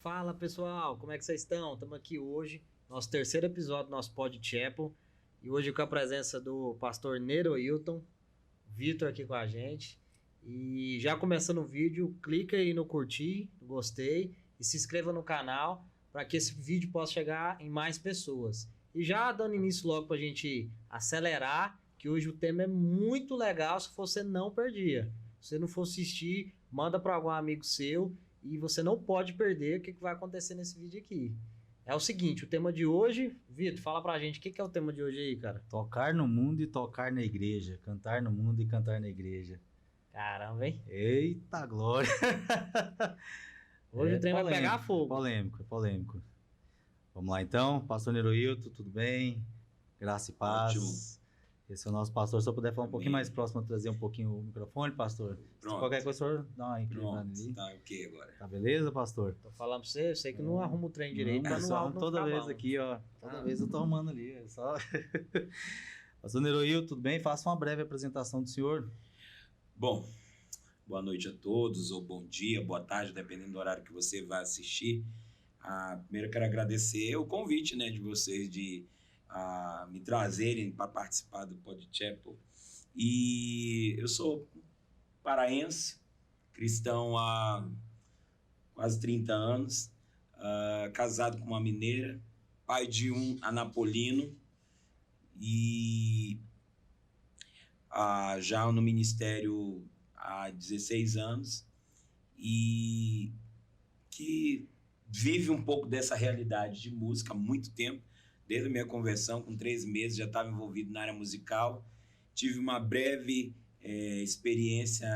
Fala pessoal, como é que vocês estão? Estamos aqui hoje, nosso terceiro episódio do nosso Pod Chapel, e hoje com a presença do pastor Neroilton, Vitor aqui com a gente. E já começando o vídeo, clica aí no curtir, no gostei e se inscreva no canal para que esse vídeo possa chegar em mais pessoas. E já dando início logo para a gente acelerar, que hoje o tema é muito legal, se você não perdia. Se você não for assistir, manda para algum amigo seu. E você não pode perder o que vai acontecer nesse vídeo aqui. É o seguinte, o tema de hoje... Vitor, fala pra gente, o que é o tema de hoje aí, cara? Tocar no mundo e tocar na igreja. Cantar no mundo e cantar na igreja. Caramba, hein? Eita glória! Hoje o trem vai pegar fogo. Polêmico. Vamos lá então, pastor Neroilton, tudo bem? Graça e paz. Ótimo. Esse é o nosso pastor. Se eu puder falar um pouquinho mais próximo, trazer um pouquinho o microfone, pastor. Pronto. Se qualquer coisa, o senhor dá uma inclinada ali. Tá ok agora. Tá beleza, pastor? Tô falando pra você, eu sei que não arruma o trem direito. Não, Mas só não toda vez bom. aqui, ó. Toda vez eu tô arrumando ali. É só... Pastor Neroilton, tudo bem? Faça uma breve apresentação do senhor. Bom, boa noite a todos, ou bom dia, boa tarde, dependendo do horário que você vai assistir. Primeiro eu quero agradecer o convite, né, de vocês de me trazerem para participar do Pod Chapel. E eu sou paraense, cristão há quase 30 anos, casado com uma mineira, pai de um anapolino e já no ministério há 16 anos e que vive um pouco dessa realidade de música há muito tempo. Desde a minha conversão, com 3 meses, já estava envolvido na área musical. Tive uma breve experiência,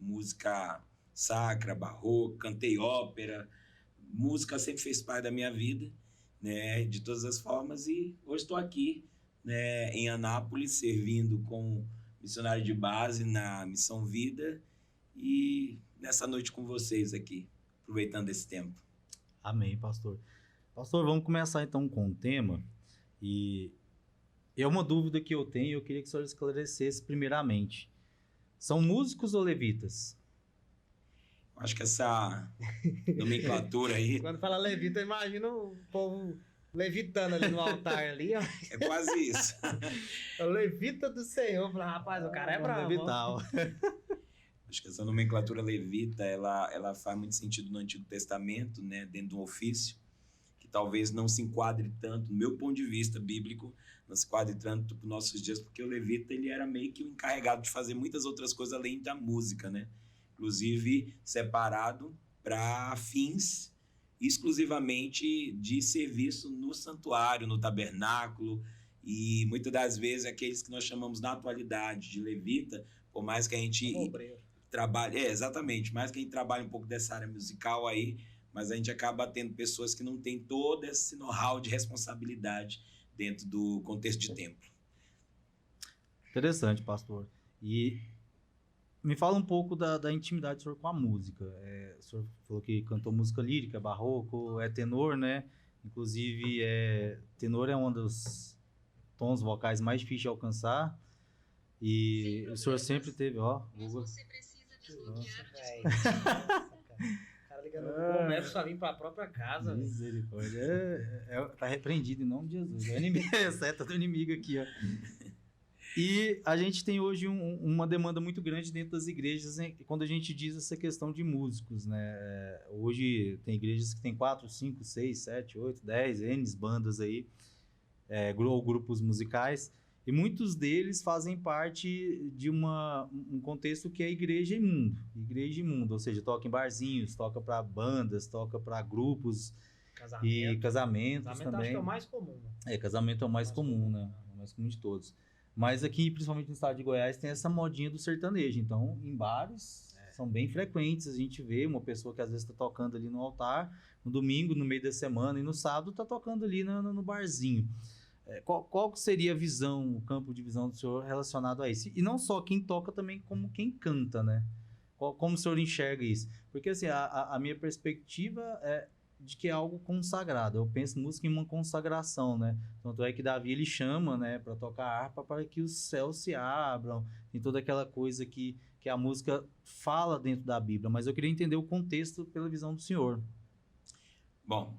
música sacra, barroca, cantei ópera. Música sempre fez parte da minha vida, né, de todas as formas. E hoje estou aqui, né, em Anápolis, servindo como missionário de base na Missão Vida. E nessa noite com vocês aqui, aproveitando esse tempo. Amém, pastor. Pastor, vamos começar então com o tema, e é uma dúvida que eu tenho, eu queria que o senhor esclarecesse primeiramente. São músicos ou levitas? Acho que essa nomenclatura aí... Quando fala levita, eu imagino o povo levitando ali no altar ali, ó. É quase isso. O levita do Senhor. Fala, rapaz, o cara é bravo. Levital. Acho que essa nomenclatura levita, ela faz muito sentido no Antigo Testamento, né, dentro de um ofício, que talvez não se enquadre tanto, no meu ponto de vista bíblico, não se enquadre tanto para os nossos dias, porque o levita ele era meio que o encarregado de fazer muitas outras coisas além da música, né? Inclusive separado para fins exclusivamente de serviço no santuário, no tabernáculo, e muitas das vezes aqueles que nós chamamos na atualidade de levita, por mais que a gente trabalhe, exatamente, mais que a gente trabalhe um pouco dessa área musical aí, mas a gente acaba tendo pessoas que não têm todo esse know-how de responsabilidade dentro do contexto de templo. Interessante, pastor. E me fala um pouco da intimidade do senhor com a música. O senhor falou que cantou música lírica, barroco, é tenor, né? Inclusive, tenor é um dos tons vocais mais difíceis de alcançar. E o senhor sempre teve, ó... Você precisa desbloquear. Cara ligando no comércio só vir para a própria casa. Misericórdia. Tá repreendido em nome de Jesus. É a seta do inimigo aqui, ó. E a gente tem hoje uma demanda muito grande dentro das igrejas, né, quando a gente diz essa questão de músicos, né? Hoje tem igrejas que tem 4, 5, 6, 7, 8, 10, N bandas aí, ou grupos musicais, e muitos deles fazem parte de um contexto que é igreja e mundo, ou seja, toca em barzinhos, toca para bandas, toca para grupos e casamentos também. Acho que é o mais comum. Casamento é o mais comum, né? É o mais comum de todos. Mas aqui, principalmente no estado de Goiás, tem essa modinha do sertanejo. Então, em bares, são bem frequentes. A gente vê uma pessoa que às vezes está tocando ali no altar, no domingo, no meio da semana, e no sábado está tocando ali no barzinho. Qual seria a visão, o campo de visão do senhor relacionado a isso? E não só quem toca, também como quem canta, né? Como o senhor enxerga isso? Porque assim, a minha perspectiva é de que é algo consagrado. Eu penso música em uma consagração, né? Tanto é que Davi, ele chama, né, para tocar harpa para que os céus se abram. Tem toda aquela coisa que a música fala dentro da Bíblia. Mas eu queria entender o contexto pela visão do senhor. Bom,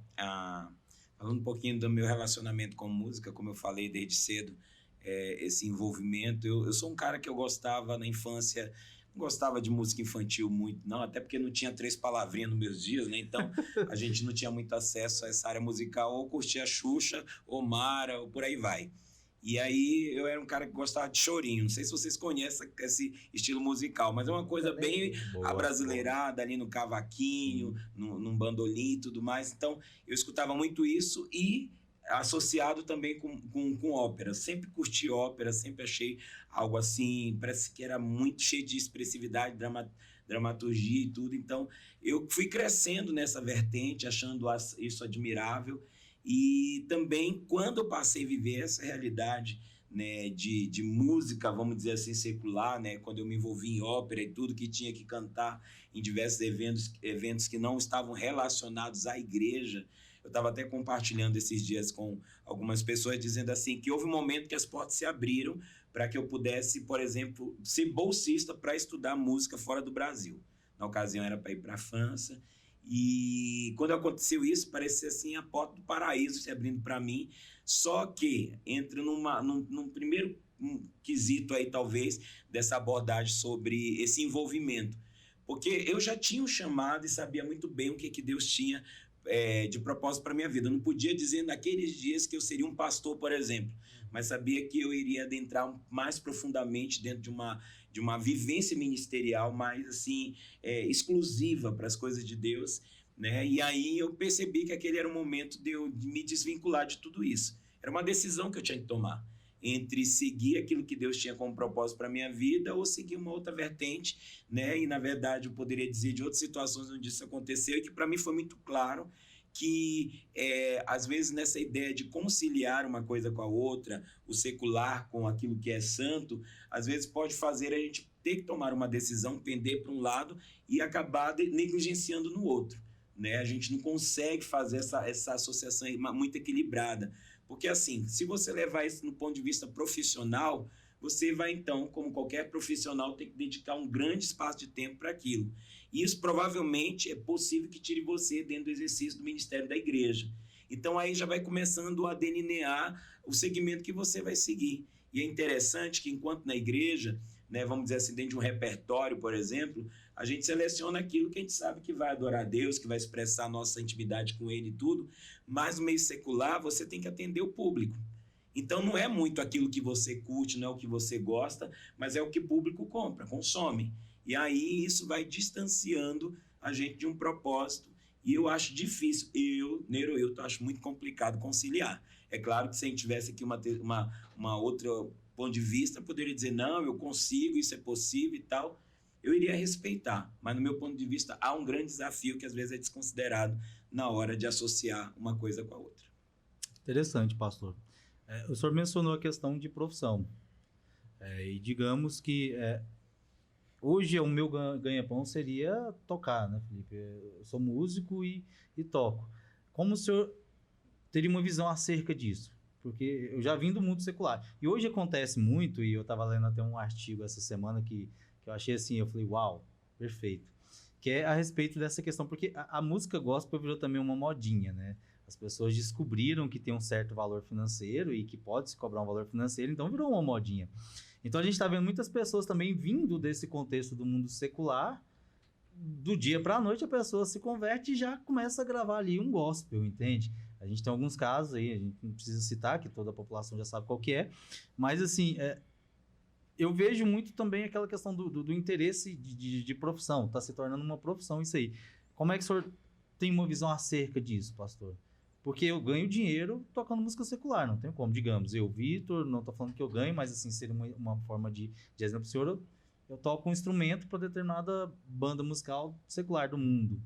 falando um pouquinho do meu relacionamento com música, como eu falei desde cedo, esse envolvimento, eu sou um cara que eu gostava na infância, não gostava de música infantil muito, não, até porque não tinha 3 palavrinhas nos meus dias, né? Então a gente não tinha muito acesso a essa área musical, ou curtia Xuxa, ou Mara, ou por aí vai. E aí eu era um cara que gostava de chorinho. Não sei se vocês conhecem esse estilo musical, mas é uma coisa bem abrasileirada ali no cavaquinho, num bandolim e tudo mais. Então eu escutava muito isso e associado também com ópera. Sempre curti ópera, sempre achei algo assim, parece que era muito cheio de expressividade, dramaturgia e tudo. Então eu fui crescendo nessa vertente, achando isso admirável. E também, quando eu passei a viver essa realidade, né, de música, vamos dizer assim, secular, né, quando eu me envolvi em ópera e tudo, que tinha que cantar em diversos eventos que não estavam relacionados à igreja, eu estava até compartilhando esses dias com algumas pessoas, dizendo assim, que houve um momento que as portas se abriram para que eu pudesse, por exemplo, ser bolsista para estudar música fora do Brasil. Na ocasião era para ir para a França. E quando aconteceu isso, parecia assim a porta do paraíso se abrindo para mim. Só que entra num primeiro quesito aí, talvez, dessa abordagem sobre esse envolvimento. Porque eu já tinha um chamado e sabia muito bem o que Deus tinha de propósito para a minha vida. Eu não podia dizer naqueles dias que eu seria um pastor, por exemplo, mas sabia que eu iria adentrar mais profundamente dentro de uma vivência ministerial mais assim, exclusiva para as coisas de Deus, né? E aí eu percebi que aquele era o momento de eu me desvincular de tudo isso. Era uma decisão que eu tinha que tomar entre seguir aquilo que Deus tinha como propósito para a minha vida ou seguir uma outra vertente, né? E, na verdade, eu poderia dizer de outras situações onde isso aconteceu e que para mim foi muito claro que, às vezes, nessa ideia de conciliar uma coisa com a outra, o secular com aquilo que é santo, às vezes pode fazer a gente ter que tomar uma decisão, pender para um lado e acabar negligenciando no outro, né? A gente não consegue fazer essa associação muito equilibrada, porque assim, se você levar isso no ponto de vista profissional, você vai então, como qualquer profissional, ter que dedicar um grande espaço de tempo para aquilo. E isso provavelmente é possível que tire você dentro do exercício do ministério da igreja. Então aí já vai começando a delinear o segmento que você vai seguir. E é interessante que enquanto na igreja, né, vamos dizer assim, dentro de um repertório, por exemplo, a gente seleciona aquilo que a gente sabe que vai adorar a Deus, que vai expressar a nossa intimidade com Ele e tudo, mas no meio secular você tem que atender o público. Então não é muito aquilo que você curte, não é o que você gosta, mas é o que o público compra, consome. E aí isso vai distanciando a gente de um propósito. E eu acho difícil, Nero Hilton, acho muito complicado conciliar. É claro que se a gente tivesse aqui uma outra ponto de vista, poderia dizer, não, eu consigo, isso é possível e tal. Eu iria respeitar, mas no meu ponto de vista há um grande desafio que às vezes é desconsiderado na hora de associar uma coisa com a outra. Interessante, pastor. O senhor mencionou a questão de profissão. E digamos que hoje o meu ganha-pão seria tocar, né, Felipe? Eu sou músico e toco. Como o senhor teria uma visão acerca disso? Porque eu já vim do mundo secular. E hoje acontece muito, e eu estava lendo até um artigo essa semana que eu achei assim, eu falei, uau, perfeito. Que é a respeito dessa questão, porque a música gospel virou também uma modinha, né? As pessoas descobriram que tem um certo valor financeiro e que pode se cobrar um valor financeiro, então virou uma modinha. Então a gente está vendo muitas pessoas também vindo desse contexto do mundo secular, do dia para a noite a pessoa se converte e já começa a gravar ali um gospel, entende? A gente tem alguns casos aí, a gente não precisa citar, que toda a população já sabe qual que é, mas assim, eu vejo muito também aquela questão do interesse de profissão, está se tornando uma profissão isso aí. Como é que o senhor tem uma visão acerca disso, pastor? Porque eu ganho dinheiro tocando música secular, não tem como, digamos, eu, Vitor, não estou falando que eu ganho, mas assim, seria uma forma de exemplo para o senhor, eu toco um instrumento para determinada banda musical secular do mundo.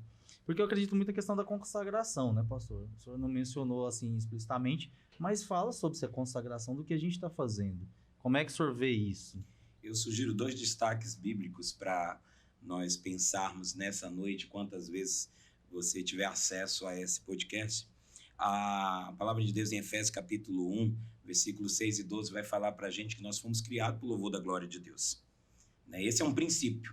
Porque eu acredito muito na questão da consagração, né, pastor? O senhor não mencionou assim explicitamente, mas fala sobre essa consagração do que a gente está fazendo. Como é que o senhor vê isso? Eu sugiro 2 destaques bíblicos para nós pensarmos nessa noite, quantas vezes você tiver acesso a esse podcast. A palavra de Deus em Efésios capítulo 1, versículos 6 e 12, vai falar para a gente que nós fomos criados para o louvor da glória de Deus. Esse é um princípio.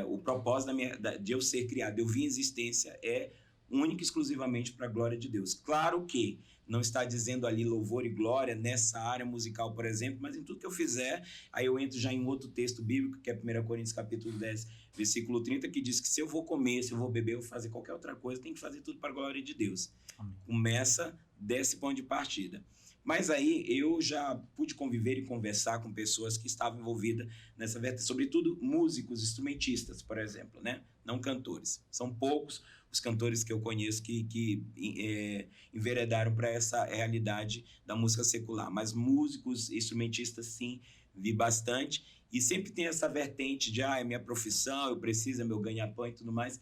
O propósito de eu ser criado, de eu vir em existência, é única e exclusivamente para a glória de Deus. Claro que não está dizendo ali louvor e glória nessa área musical, por exemplo, mas em tudo que eu fizer, aí eu entro já em outro texto bíblico, que é 1 Coríntios capítulo 10, versículo 30, que diz que se eu vou comer, se eu vou beber, eu vou fazer qualquer outra coisa, tem que fazer tudo para a glória de Deus. Amém. Começa desse ponto de partida. Mas aí eu já pude conviver e conversar com pessoas que estavam envolvidas nessa vertente, sobretudo músicos, instrumentistas, por exemplo, né? Não cantores. São poucos os cantores que eu conheço que enveredaram para essa realidade da música secular. Mas músicos, instrumentistas, sim, vi bastante. E sempre tem essa vertente de, é minha profissão, eu preciso, é meu ganha-pão e tudo mais.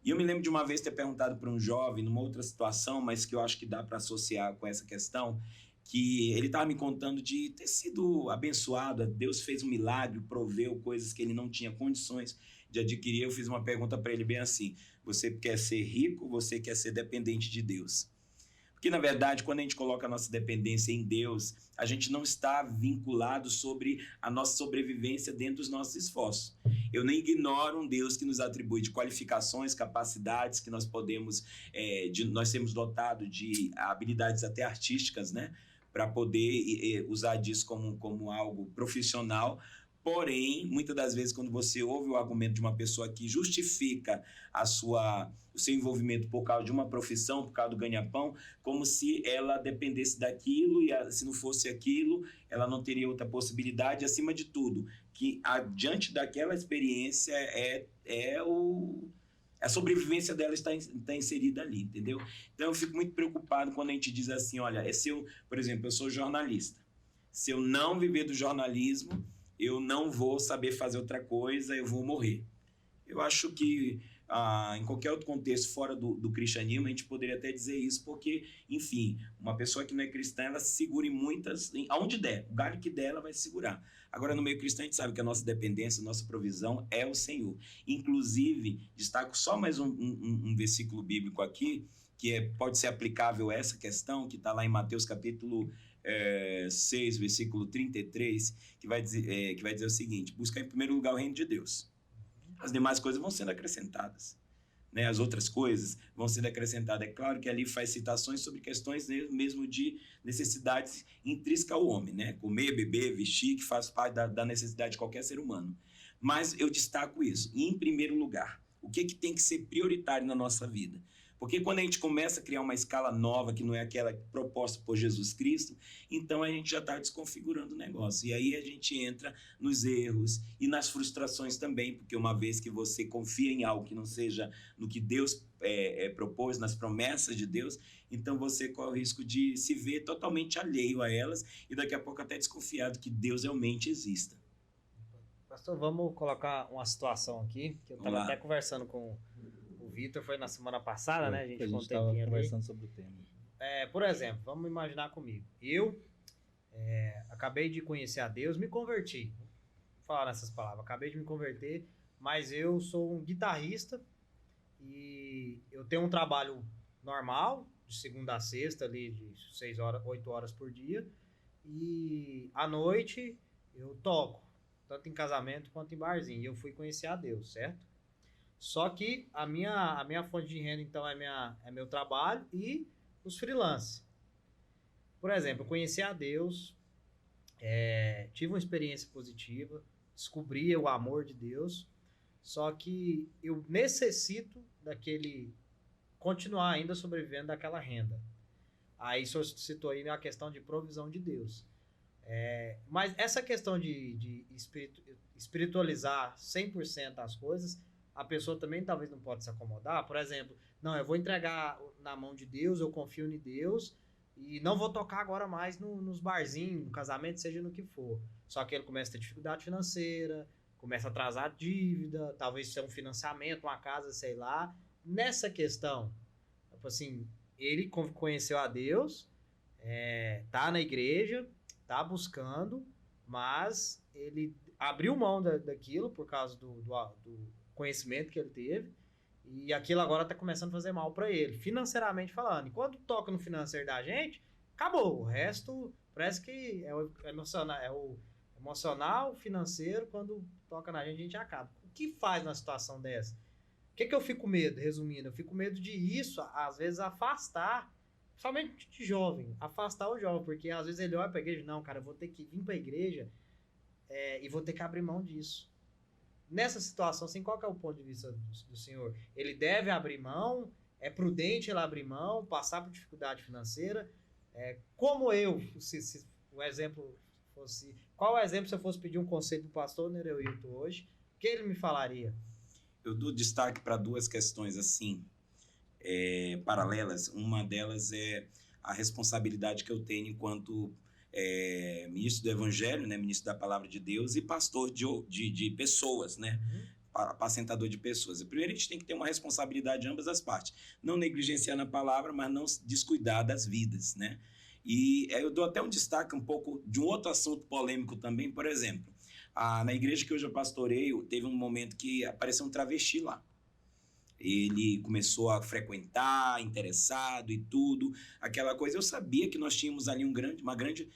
E eu me lembro de uma vez ter perguntado para um jovem, numa outra situação, mas que eu acho que dá para associar com essa questão, que ele estava me contando de ter sido abençoado, Deus fez um milagre, proveu coisas que ele não tinha condições de adquirir. Eu fiz uma pergunta para ele bem assim: você quer ser rico ou você quer ser dependente de Deus? Porque, na verdade, quando a gente coloca a nossa dependência em Deus, a gente não está vinculado sobre a nossa sobrevivência dentro dos nossos esforços. Eu não ignoro um Deus que nos atribui de qualificações, capacidades, que nós podemos, nós temos dotado de habilidades até artísticas, né? Para poder usar disso como algo profissional. Porém, muitas das vezes, quando você ouve o argumento de uma pessoa que justifica o seu envolvimento por causa de uma profissão, por causa do ganha-pão, como se ela dependesse daquilo e se não fosse aquilo, ela não teria outra possibilidade. Acima de tudo, que diante daquela experiência a sobrevivência dela está inserida ali, entendeu? Então, eu fico muito preocupado quando a gente diz assim, olha, por exemplo, eu sou jornalista. Se eu não viver do jornalismo, eu não vou saber fazer outra coisa, eu vou morrer. Eu acho que em qualquer outro contexto fora do cristianismo, a gente poderia até dizer isso, porque, enfim, uma pessoa que não é cristã, ela se segura em muitas, aonde der, o galho que der, ela vai se segurar. Agora, no meio cristão, a gente sabe que a nossa dependência, a nossa provisão é o Senhor. Inclusive, destaco só mais um versículo bíblico aqui, que pode ser aplicável a essa questão, que está lá em Mateus capítulo 6, versículo 33, que vai dizer o seguinte: buscar em primeiro lugar o reino de Deus. As demais coisas vão sendo acrescentadas, né? As outras coisas vão sendo acrescentadas. É claro que ali faz citações sobre questões mesmo de necessidades intrínsecas ao homem, né? Comer, beber, vestir, que faz parte da necessidade de qualquer ser humano. Mas eu destaco isso. E, em primeiro lugar, o que tem que ser prioritário na nossa vida? Porque quando a gente começa a criar uma escala nova, que não é aquela proposta por Jesus Cristo, então a gente já está desconfigurando o negócio. E aí a gente entra nos erros e nas frustrações também, porque uma vez que você confia em algo que não seja no que Deus propôs, nas promessas de Deus, então você corre o risco de se ver totalmente alheio a elas e daqui a pouco até desconfiado que Deus realmente exista. Pastor, vamos colocar uma situação aqui, que eu estava até conversando com o Vitor, foi na semana passada, né? A gente estava conversando sobre o tema. Por exemplo, vamos imaginar comigo. Eu acabei de conhecer a Deus, me converti. Vou falar nessas palavras. Acabei de me converter, mas eu sou um guitarrista e eu tenho um trabalho normal, de segunda a sexta, ali de 6 horas, 8 horas por dia. E à noite eu toco, tanto em casamento quanto em barzinho. E eu fui conhecer a Deus, certo? Só que a minha fonte de renda, então, é meu trabalho e os freelancers. Por exemplo, eu conheci a Deus, tive uma experiência positiva, descobri o amor de Deus, só que eu necessito continuar ainda sobrevivendo daquela renda. Aí o senhor citou aí a questão de provisão de Deus. Mas essa questão de espiritualizar 100% as coisas, a pessoa também talvez não pode se acomodar. Por exemplo, não, eu vou entregar na mão de Deus, eu confio em Deus e não vou tocar agora mais nos barzinhos, no casamento, seja no que for. Só que ele começa a ter dificuldade financeira, começa a atrasar a dívida, talvez ser um financiamento, uma casa, sei lá. Nessa questão, assim, ele conheceu a Deus, tá na igreja, tá buscando, mas ele abriu mão daquilo por causa do conhecimento que ele teve, e aquilo agora tá começando a fazer mal para ele, financeiramente falando. E quando toca no financeiro da gente, acabou. O resto parece que é o emocional, financeiro, quando toca na gente acaba. O que faz numa situação dessa? que eu fico com medo, resumindo? Eu fico com medo de isso, às vezes, afastar, principalmente de jovem, afastar o jovem, porque às vezes ele olha pra igreja, não, cara, eu vou ter que vir pra igreja e vou ter que abrir mão disso. Nessa situação, assim, qual que é o ponto de vista do senhor? Ele deve abrir mão? É prudente ele abrir mão, passar por dificuldade financeira? Como eu, se o exemplo fosse... Qual é o exemplo se eu fosse pedir um conselho do pastor Nereuilton hoje? O que ele me falaria? Eu dou destaque para duas questões assim, paralelas. Uma delas é a responsabilidade que eu tenho enquanto ministro do Evangelho, né, ministro da Palavra de Deus e pastor de pessoas, né? Apacentador de pessoas. Primeiro, a gente tem que ter uma responsabilidade de ambas as partes. Não negligenciar a palavra, mas não descuidar das vidas, né? E eu dou até um destaque um pouco de um outro assunto polêmico também, por exemplo. Na igreja que hoje eu pastoreio, teve um momento que apareceu um travesti lá. Ele começou a frequentar, interessado e tudo, aquela coisa. Eu sabia que nós tínhamos ali uma grande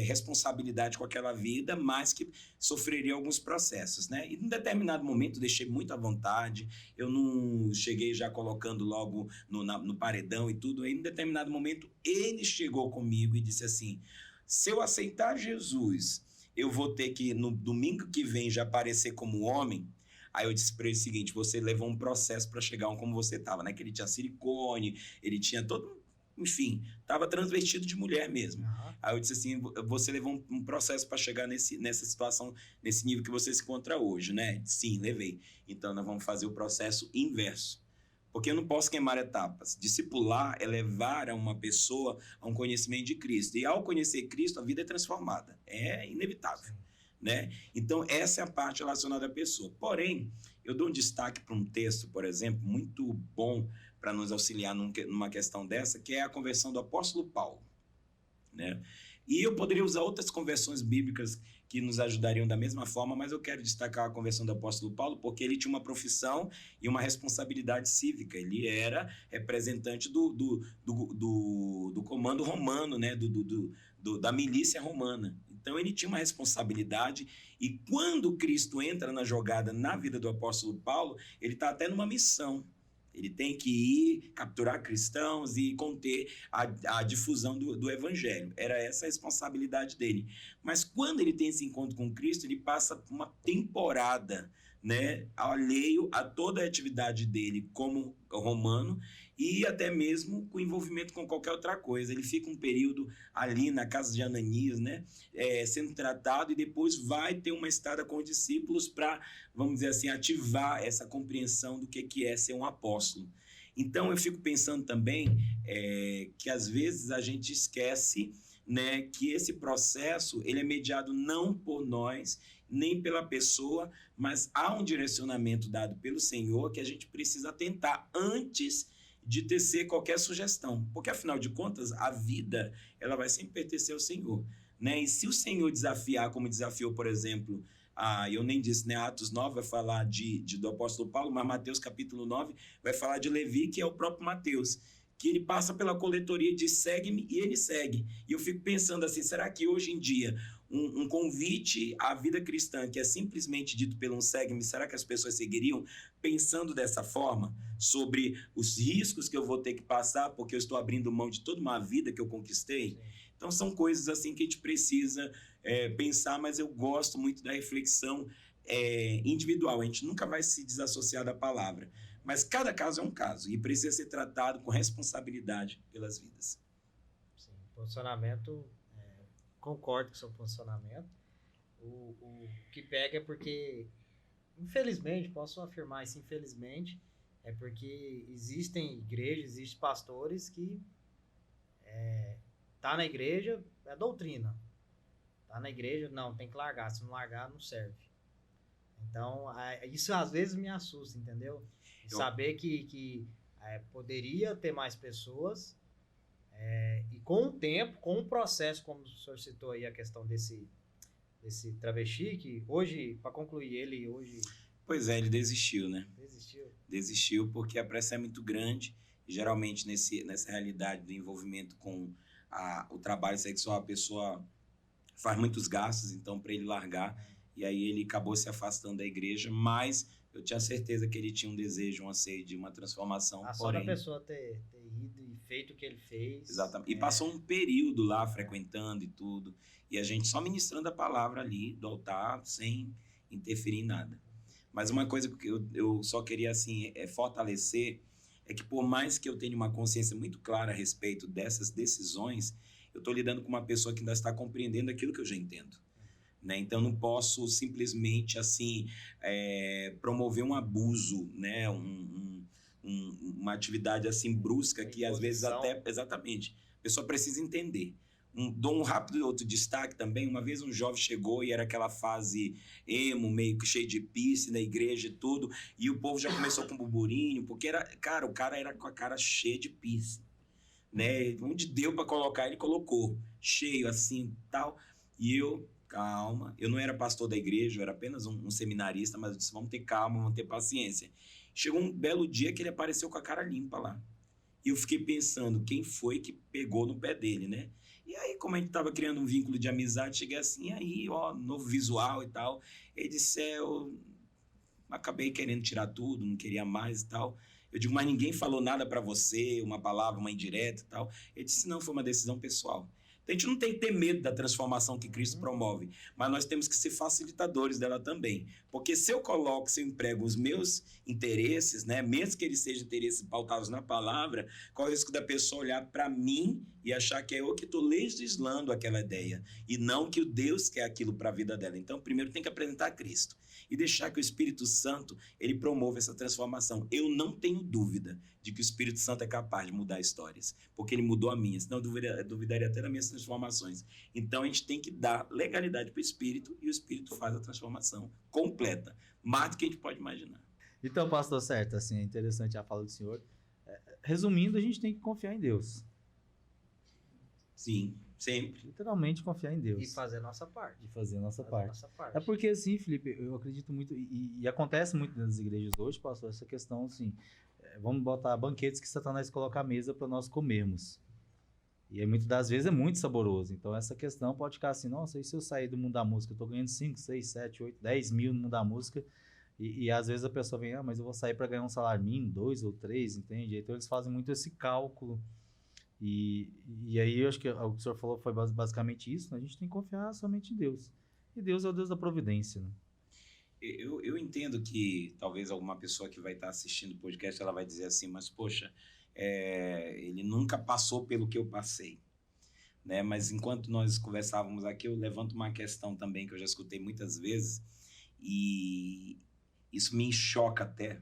responsabilidade com aquela vida, mas que sofreria alguns processos, né? E em determinado momento deixei muito à vontade, eu não cheguei já colocando logo no paredão e tudo. Aí, em determinado momento, ele chegou comigo e disse assim: se eu aceitar Jesus, eu vou ter que, no domingo que vem, já aparecer como homem. Aí eu disse para ele o seguinte: você levou um processo para chegar como você estava, né? Que ele tinha silicone, ele tinha todo... Enfim, estava transvestido de mulher mesmo. Uhum. Aí eu disse assim: você levou um processo para chegar nessa situação, nesse nível que você se encontra hoje, né? Sim, levei. Então nós vamos fazer o processo inverso. Porque eu não posso queimar etapas. Discipular é levar uma pessoa a um conhecimento de Cristo. E ao conhecer Cristo, a vida é transformada. É inevitável. Né? Então, essa é a parte relacionada à pessoa. Porém, eu dou um destaque para um texto, por exemplo, muito bom para nos auxiliar numa questão dessa, que é a conversão do apóstolo Paulo. Né? E eu poderia usar outras conversões bíblicas que nos ajudariam da mesma forma, mas eu quero destacar a conversão do apóstolo Paulo porque ele tinha uma profissão e uma responsabilidade cívica. Ele era representante do comando romano, né? Da milícia romana. Então ele tinha uma responsabilidade, e quando Cristo entra na jogada na vida do apóstolo Paulo, ele está até numa missão. Ele tem que ir capturar cristãos e conter a difusão do evangelho. Era essa a responsabilidade dele. Mas quando ele tem esse encontro com Cristo, ele passa por uma temporada, né, alheio a toda a atividade dele como romano e até mesmo com envolvimento com qualquer outra coisa. Ele fica um período ali na casa de Ananias, né, sendo tratado, e depois vai ter uma estada com os discípulos para, vamos dizer assim, ativar essa compreensão do que é ser um apóstolo. Então eu fico pensando também que às vezes a gente esquece, né, que esse processo ele é mediado não por nós, nem pela pessoa, mas há um direcionamento dado pelo Senhor que a gente precisa atentar antes de tecer qualquer sugestão, porque afinal de contas a vida ela vai sempre pertencer ao Senhor, né? E se o Senhor desafiar, como desafiou, por exemplo, eu nem disse, né, Atos 9 vai falar do apóstolo Paulo, mas Mateus capítulo 9 vai falar de Levi, que é o próprio Mateus, que ele passa pela coletoria e diz: segue-me, e ele segue. E eu fico pensando assim, será que hoje em dia um convite à vida cristã que é simplesmente dito pelo um segue-me, será que as pessoas seguiriam pensando dessa forma? Sobre os riscos que eu vou ter que passar porque eu estou abrindo mão de toda uma vida que eu conquistei? Sim. Então são coisas assim que a gente precisa pensar, mas eu gosto muito da reflexão individual. A gente nunca vai se desassociar da palavra. Mas cada caso é um caso e precisa ser tratado com responsabilidade pelas vidas. Sim, posicionamento, concordo com o seu posicionamento. O que pega é porque, infelizmente, posso afirmar isso, infelizmente, é porque existem igrejas, existem pastores que tá na igreja, é doutrina. Tá na igreja, não, tem que largar, se não largar, não serve. Então, isso às vezes me assusta, entendeu? Saber que poderia ter mais pessoas e com o tempo, com o processo, como o senhor citou aí a questão desse travesti, que hoje, para concluir, ele hoje... Pois é, ele desistiu, né? Desistiu porque a pressão é muito grande, e geralmente nessa realidade do envolvimento com o trabalho sexual, a pessoa faz muitos gastos, então para ele largar, e aí ele acabou se afastando da igreja, mas eu tinha certeza que ele tinha um desejo, um anseio de uma transformação. Só da pessoa ter ido e feito o que ele fez. Exatamente. E passou um período lá frequentando e tudo. E a gente só ministrando a palavra ali do altar, sem interferir em nada. Mas uma coisa que eu só queria assim, fortalecer é que por mais que eu tenha uma consciência muito clara a respeito dessas decisões, eu estou lidando com uma pessoa que ainda está compreendendo aquilo que eu já entendo. Né? Então, não posso simplesmente assim, promover um abuso, né? Uma atividade assim brusca que às vezes até... Exatamente. A pessoa precisa entender. Dou um rápido outro destaque também. Uma vez um jovem chegou e era aquela fase emo, meio que cheio de piercing na igreja e tudo, e o povo já começou com burburinho, porque o cara era com a cara cheia de piercing, né? Onde deu para colocar, ele colocou, cheio assim, tal. E eu, calma, eu não era pastor da igreja, eu era apenas um seminarista, mas eu disse, vamos ter calma, vamos ter paciência. Chegou um belo dia que ele apareceu com a cara limpa lá. E eu fiquei pensando, quem foi que pegou no pé dele, né? E aí, como a gente estava criando um vínculo de amizade, cheguei assim, aí, ó, novo visual e tal. Ele disse, eu acabei querendo tirar tudo, não queria mais e tal. Eu digo, mas ninguém falou nada para você, uma palavra, uma indireta e tal. Ele disse, não, foi uma decisão pessoal. Então, a gente não tem que ter medo da transformação que Cristo promove, mas nós temos que ser facilitadores dela também. Porque se eu emprego os meus interesses, né, mesmo que eles sejam interesses pautados na palavra, qual é o risco da pessoa olhar para mim e achar que é eu que estou legislando aquela ideia, e não que o Deus quer aquilo para a vida dela. Então, primeiro tem que apresentar Cristo e deixar que o Espírito Santo ele promova essa transformação. Eu não tenho dúvida de que o Espírito Santo é capaz de mudar histórias, porque ele mudou a minha, senão eu duvidaria até das minhas transformações. Então, a gente tem que dar legalidade para o Espírito, e o Espírito faz a transformação completa, mais do que a gente pode imaginar. Então, pastor, certo, assim, é interessante a fala do senhor. Resumindo, a gente tem que confiar em Deus. Sim, sempre. Literalmente confiar em Deus. E fazer a nossa parte. É porque, assim, Felipe, eu acredito muito, e acontece muito nas igrejas hoje, pastor, essa questão, assim, vamos botar banquetes que Satanás coloca à mesa para nós comermos. E aí, muitas das vezes é muito saboroso. Então, essa questão pode ficar assim, nossa, e se eu sair do mundo da música? Eu estou ganhando 5, 6, 7, 8, 10 mil no mundo da música, e às vezes a pessoa vem, mas eu vou sair para ganhar um salário mínimo, 2 ou 3, entende? Então, eles fazem muito esse cálculo. E aí, eu acho que o que o senhor falou foi basicamente isso, né? A gente tem que confiar somente em Deus. E Deus é o Deus da providência, né? Eu entendo que talvez alguma pessoa que vai estar assistindo o podcast, ela vai dizer assim, mas poxa, ele nunca passou pelo que eu passei, né? Mas enquanto nós conversávamos aqui, eu levanto uma questão também que eu já escutei muitas vezes, e isso me choca até,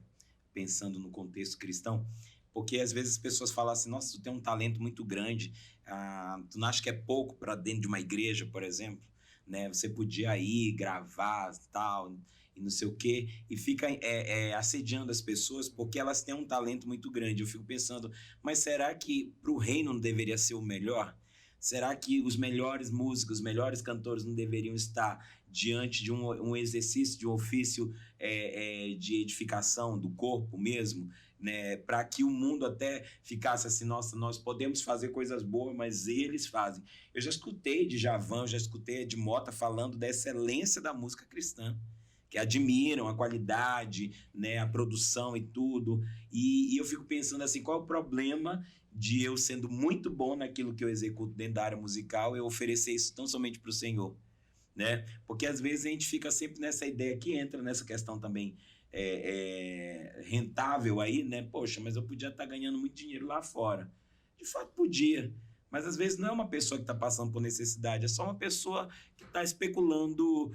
pensando no contexto cristão, porque às vezes as pessoas falam assim, nossa, tu tem um talento muito grande, tu não acha que é pouco para dentro de uma igreja, por exemplo, né? Você podia ir gravar tal, e não sei o quê, e fica assediando as pessoas porque elas têm um talento muito grande. Eu fico pensando, mas será que para o reino não deveria ser o melhor? Será que os melhores músicos, os melhores cantores não deveriam estar diante de um exercício, de um ofício de edificação do corpo mesmo, né? Para que o mundo até ficasse assim, nossa, nós podemos fazer coisas boas, mas eles fazem. Eu já escutei de Djavan, já escutei de Mota falando da excelência da música cristã, que admiram a qualidade, né, a produção e tudo, e eu fico pensando assim, qual é o problema de eu, sendo muito bom naquilo que eu executo dentro da área musical, eu oferecer isso tão somente para o Senhor, né? Porque às vezes a gente fica sempre nessa ideia, que entra nessa questão também rentável aí, né? Poxa, mas eu podia estar ganhando muito dinheiro lá fora. De fato podia, mas às vezes não é uma pessoa que está passando por necessidade, é só uma pessoa que está especulando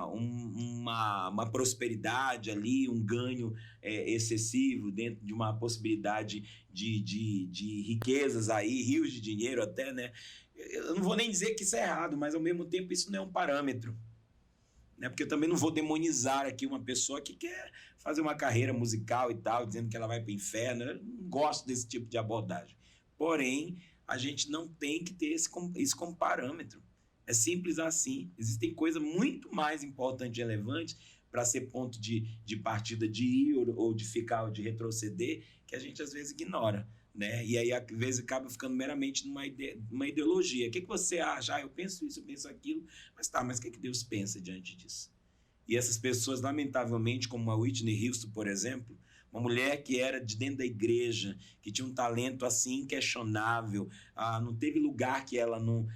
uma prosperidade ali, um ganho excessivo dentro de uma possibilidade de riquezas aí, rios de dinheiro até, né? Eu não vou nem dizer que isso é errado, mas ao mesmo tempo isso não é um parâmetro, né? Porque eu também não vou demonizar aqui uma pessoa que quer fazer uma carreira musical e tal, dizendo que ela vai para o inferno. Eu não gosto desse tipo de abordagem. Porém, a gente não tem que ter isso como parâmetro. É simples assim. Existem coisas muito mais importantes e relevantes para ser ponto de partida de ir ou de ficar ou de retroceder, que a gente às vezes ignora, né? E aí às vezes acaba ficando meramente numa ideologia. O que você acha? Eu penso isso, eu penso aquilo. Mas o que Deus pensa diante disso? E essas pessoas, lamentavelmente, como a Whitney Houston, por exemplo, uma mulher que era de dentro da igreja, que tinha um talento assim inquestionável, não teve lugar que ela não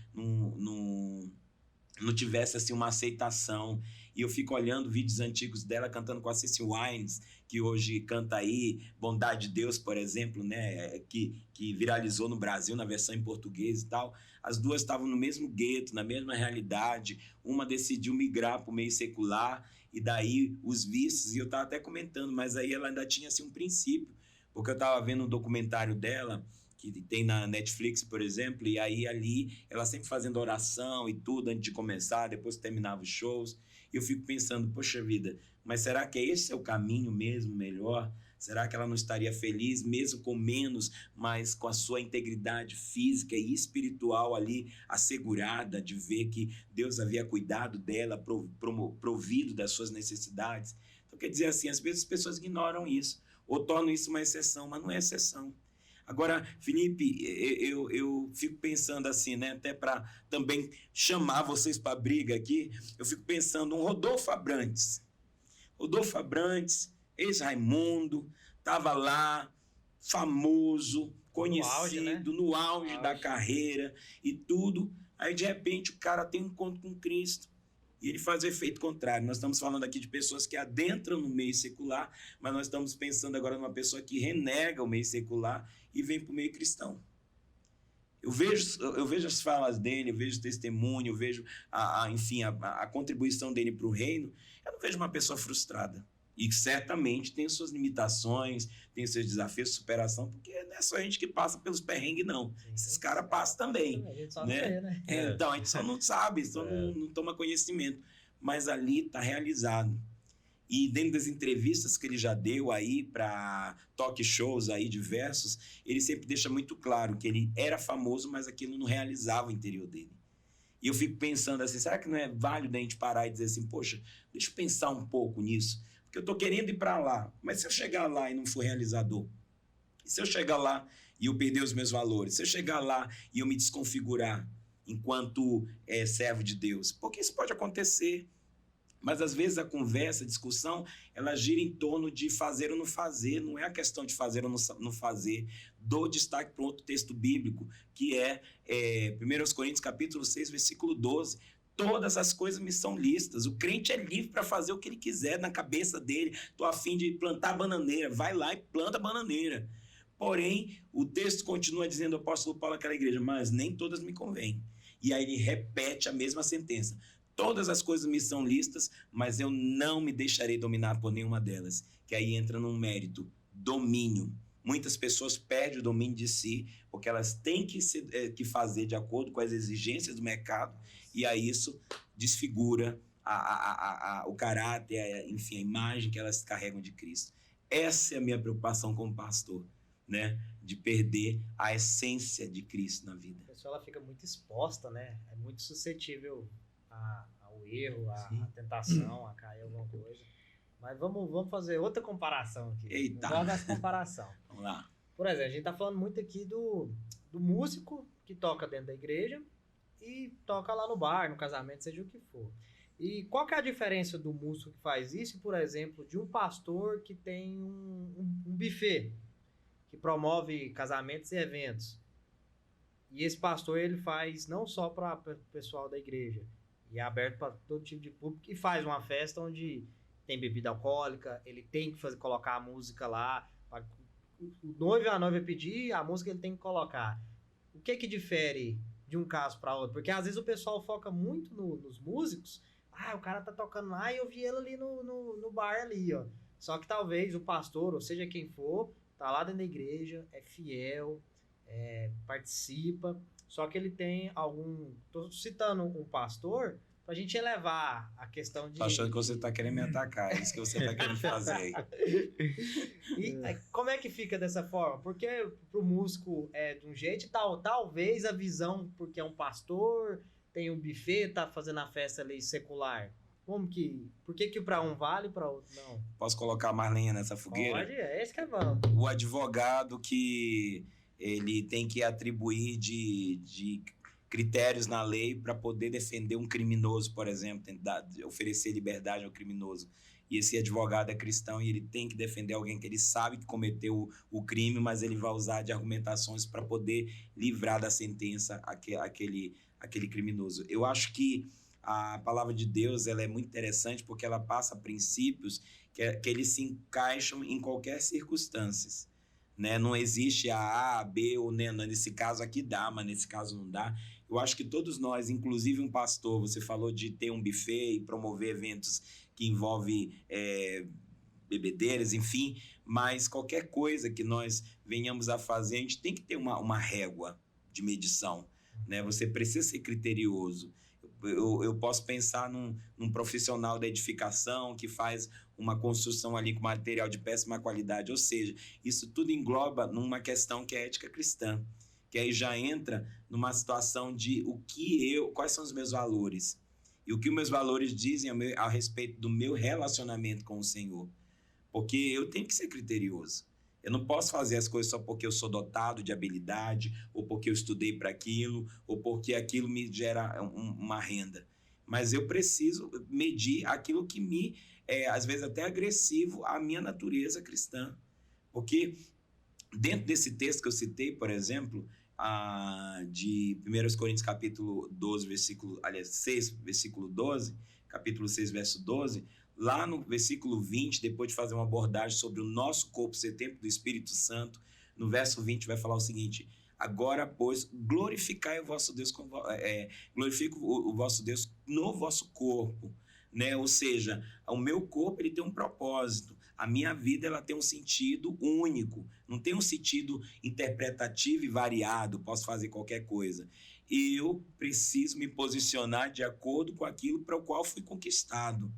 tivesse assim uma aceitação. E eu fico olhando vídeos antigos dela cantando com a Cissy Wines, que hoje canta aí Bondade de Deus, por exemplo, né, que viralizou no Brasil na versão em português e tal. As duas estavam no mesmo gueto, na mesma realidade. Uma decidiu migrar para o meio secular, e daí os vícios, e eu estava até comentando, mas aí ela ainda tinha assim um princípio, porque eu estava vendo um documentário dela, que tem na Netflix, por exemplo, e aí ali ela sempre fazendo oração e tudo antes de começar, depois que terminava os shows, e eu fico pensando, poxa vida, mas será que esse é o caminho mesmo melhor? Será que ela não estaria feliz, mesmo com menos, mas com a sua integridade física e espiritual ali assegurada, de ver que Deus havia cuidado dela, provido das suas necessidades? Então, quer dizer assim, às vezes as pessoas ignoram isso, ou tornam isso uma exceção, mas não é exceção. Agora, Felipe, eu fico pensando assim, né, até para também chamar vocês para a briga aqui, eu fico pensando um Rodolfo Abrantes. Rodolfo Abrantes, ex-Raimundo, estava lá, famoso, conhecido, no auge da carreira e tudo. Aí, de repente, o cara tem um encontro com Cristo e ele faz o efeito contrário. Nós estamos falando aqui de pessoas que adentram no meio secular, mas nós estamos pensando agora numa pessoa que renega o meio secular e vem para o meio cristão. Eu vejo as falas dele, eu vejo o testemunho, eu vejo enfim, a contribuição dele para o reino. Eu não vejo uma pessoa frustrada. E certamente tem suas limitações, tem seus desafios de superação, porque não é só a gente que passa pelos perrengues, não. Sim, esses caras passam também. A gente só né? não vê, né? Então, a gente só não sabe, só não toma conhecimento. Mas ali está realizado. E dentro das entrevistas que ele já deu aí para talk shows aí diversos, ele sempre deixa muito claro que ele era famoso, mas aquilo não realizava o interior dele. E eu fico pensando assim, será que não é válido a gente parar e dizer assim, poxa, deixa eu pensar um pouco nisso, porque eu estou querendo ir para lá, mas se eu chegar lá e não for realizador? E se eu chegar lá e eu perder os meus valores? Se eu chegar lá e eu me desconfigurar enquanto servo de Deus? Porque isso pode acontecer. Mas, às vezes, a conversa, a discussão, ela gira em torno de fazer ou não fazer. Não é a questão de fazer ou não fazer. Dou destaque para um outro texto bíblico, que é 1 Coríntios, capítulo 6, versículo 12. Todas as coisas me são lícitas. O crente é livre para fazer o que ele quiser na cabeça dele. Estou a fim de plantar bananeira. Vai lá e planta bananeira. Porém, o texto continua dizendo, o apóstolo Paulo àquela igreja, mas nem todas me convêm. E aí ele repete a mesma sentença. Todas as coisas me são lícitas, mas eu não me deixarei dominar por nenhuma delas. Que aí entra num mérito, domínio. Muitas pessoas perdem o domínio de si, porque elas têm que fazer de acordo com as exigências do mercado, e aí isso desfigura o caráter, enfim, a imagem que elas carregam de Cristo. Essa é a minha preocupação como pastor, né? De perder a essência de Cristo na vida. A pessoa ela fica muito exposta, né? É muito suscetível ao erro, à tentação, a cair alguma coisa. Mas vamos fazer outra comparação aqui. Eita! Não gosto dessa comparação. Vamos lá. Por exemplo, a gente tá falando muito aqui do músico que toca dentro da igreja e toca lá no bar, no casamento, seja o que for. E qual que é a diferença do músico que faz isso, por exemplo, de um pastor que tem um buffet, que promove casamentos e eventos? E esse pastor, ele faz não só para o pessoal da igreja, e é aberto para todo tipo de público, e faz uma festa onde tem bebida alcoólica, ele tem que colocar a música lá, o noivo e a noiva pedir, a música ele tem que colocar. O que difere de um caso para outro? Porque às vezes o pessoal foca muito nos músicos, o cara tá tocando lá e eu vi ele ali no bar ali, ó. Só que talvez o pastor, ou seja quem for, tá lá dentro da igreja, é fiel, participa, só que ele tem tô citando um pastor pra gente elevar a questão de... Tô achando que você tá querendo me atacar, é isso que você tá querendo fazer aí. E como é que fica dessa forma? Porque pro músico é de um jeito, talvez a visão, porque é um pastor, tem um buffet, tá fazendo a festa ali secular. Por que pra um vale e pra outro não? Posso colocar mais lenha nessa fogueira? Pode, é esse que é bom. O advogado que ele tem que atribuir de critérios na lei para poder defender um criminoso, por exemplo, oferecer liberdade ao criminoso. E esse advogado é cristão e ele tem que defender alguém que ele sabe que cometeu o crime, mas ele vai usar de argumentações para poder livrar da sentença aquele criminoso. Eu acho que a palavra de Deus ela é muito interessante porque ela passa princípios que eles se encaixam em qualquer circunstância. Né? Não existe a B ou né, nesse caso aqui dá, mas nesse caso não dá. Eu acho que todos nós, inclusive um pastor, você falou de ter um buffet e promover eventos que envolvem bebedeiras, enfim, mas qualquer coisa que nós venhamos a fazer, a gente tem que ter uma régua de medição. Né? Você precisa ser criterioso. Eu posso pensar num profissional da edificação que faz uma construção ali com material de péssima qualidade, ou seja, isso tudo engloba numa questão que é ética cristã, que aí já entra numa situação de quais são os meus valores e o que os meus valores dizem a respeito do meu relacionamento com o Senhor, porque eu tenho que ser criterioso. Eu não posso fazer as coisas só porque eu sou dotado de habilidade, ou porque eu estudei para aquilo, ou porque aquilo me gera uma renda. Mas eu preciso medir aquilo que me às vezes até agressivo à minha natureza cristã. Porque dentro desse texto que eu citei, por exemplo, de 1 Coríntios capítulo 12, 6, versículo 12, capítulo 6, verso 12, lá no versículo 20, depois de fazer uma abordagem sobre o nosso corpo ser templo do Espírito Santo, no verso 20 vai falar o seguinte: agora, pois, glorificai o vosso Deus, glorifique o vosso Deus no vosso corpo, né? Ou seja, o meu corpo ele tem um propósito, a minha vida ela tem um sentido único, não tem um sentido interpretativo e variado, posso fazer qualquer coisa. Eu preciso me posicionar de acordo com aquilo para o qual fui conquistado.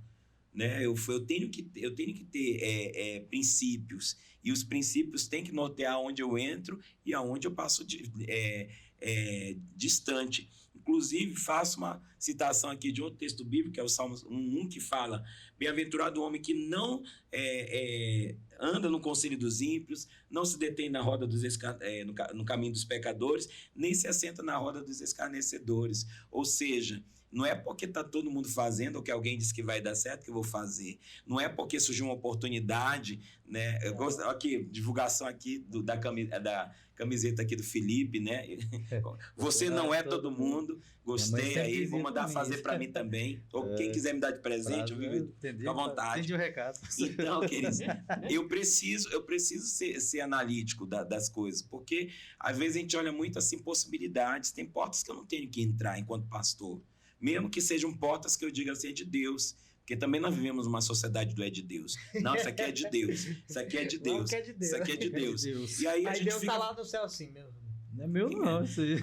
Né? Eu tenho que ter princípios, e os princípios têm que nortear onde eu entro e aonde eu passo distante. Inclusive, faço uma citação aqui de outro texto bíblico, que é o Salmo 1, que fala: bem-aventurado o homem que não anda no conselho dos ímpios, não se detém na roda no caminho dos pecadores, nem se assenta na roda dos escarnecedores. Ou seja, não é porque está todo mundo fazendo ou que alguém diz que vai dar certo que eu vou fazer. Não é porque surgiu uma oportunidade, né? Eu gosto, aqui, divulgação aqui da camiseta aqui do Felipe, né? Você não é todo mundo. Gostei aí, vou mandar fazer para mim também. Ou quem quiser me dar de presente, fica à vontade. Entendi o recado. Então, queridos, eu preciso ser analítico das coisas, porque às vezes a gente olha muito assim possibilidades, tem portas que eu não tenho que entrar enquanto pastor. Mesmo que sejam portas que eu diga assim, é de Deus. Porque também nós vivemos numa sociedade do é de Deus. Não, isso aqui é de Deus. Isso aqui é de Deus. Isso aqui é de Deus. E aí Deus tá lá no céu assim mesmo. Não é meu não, isso aí.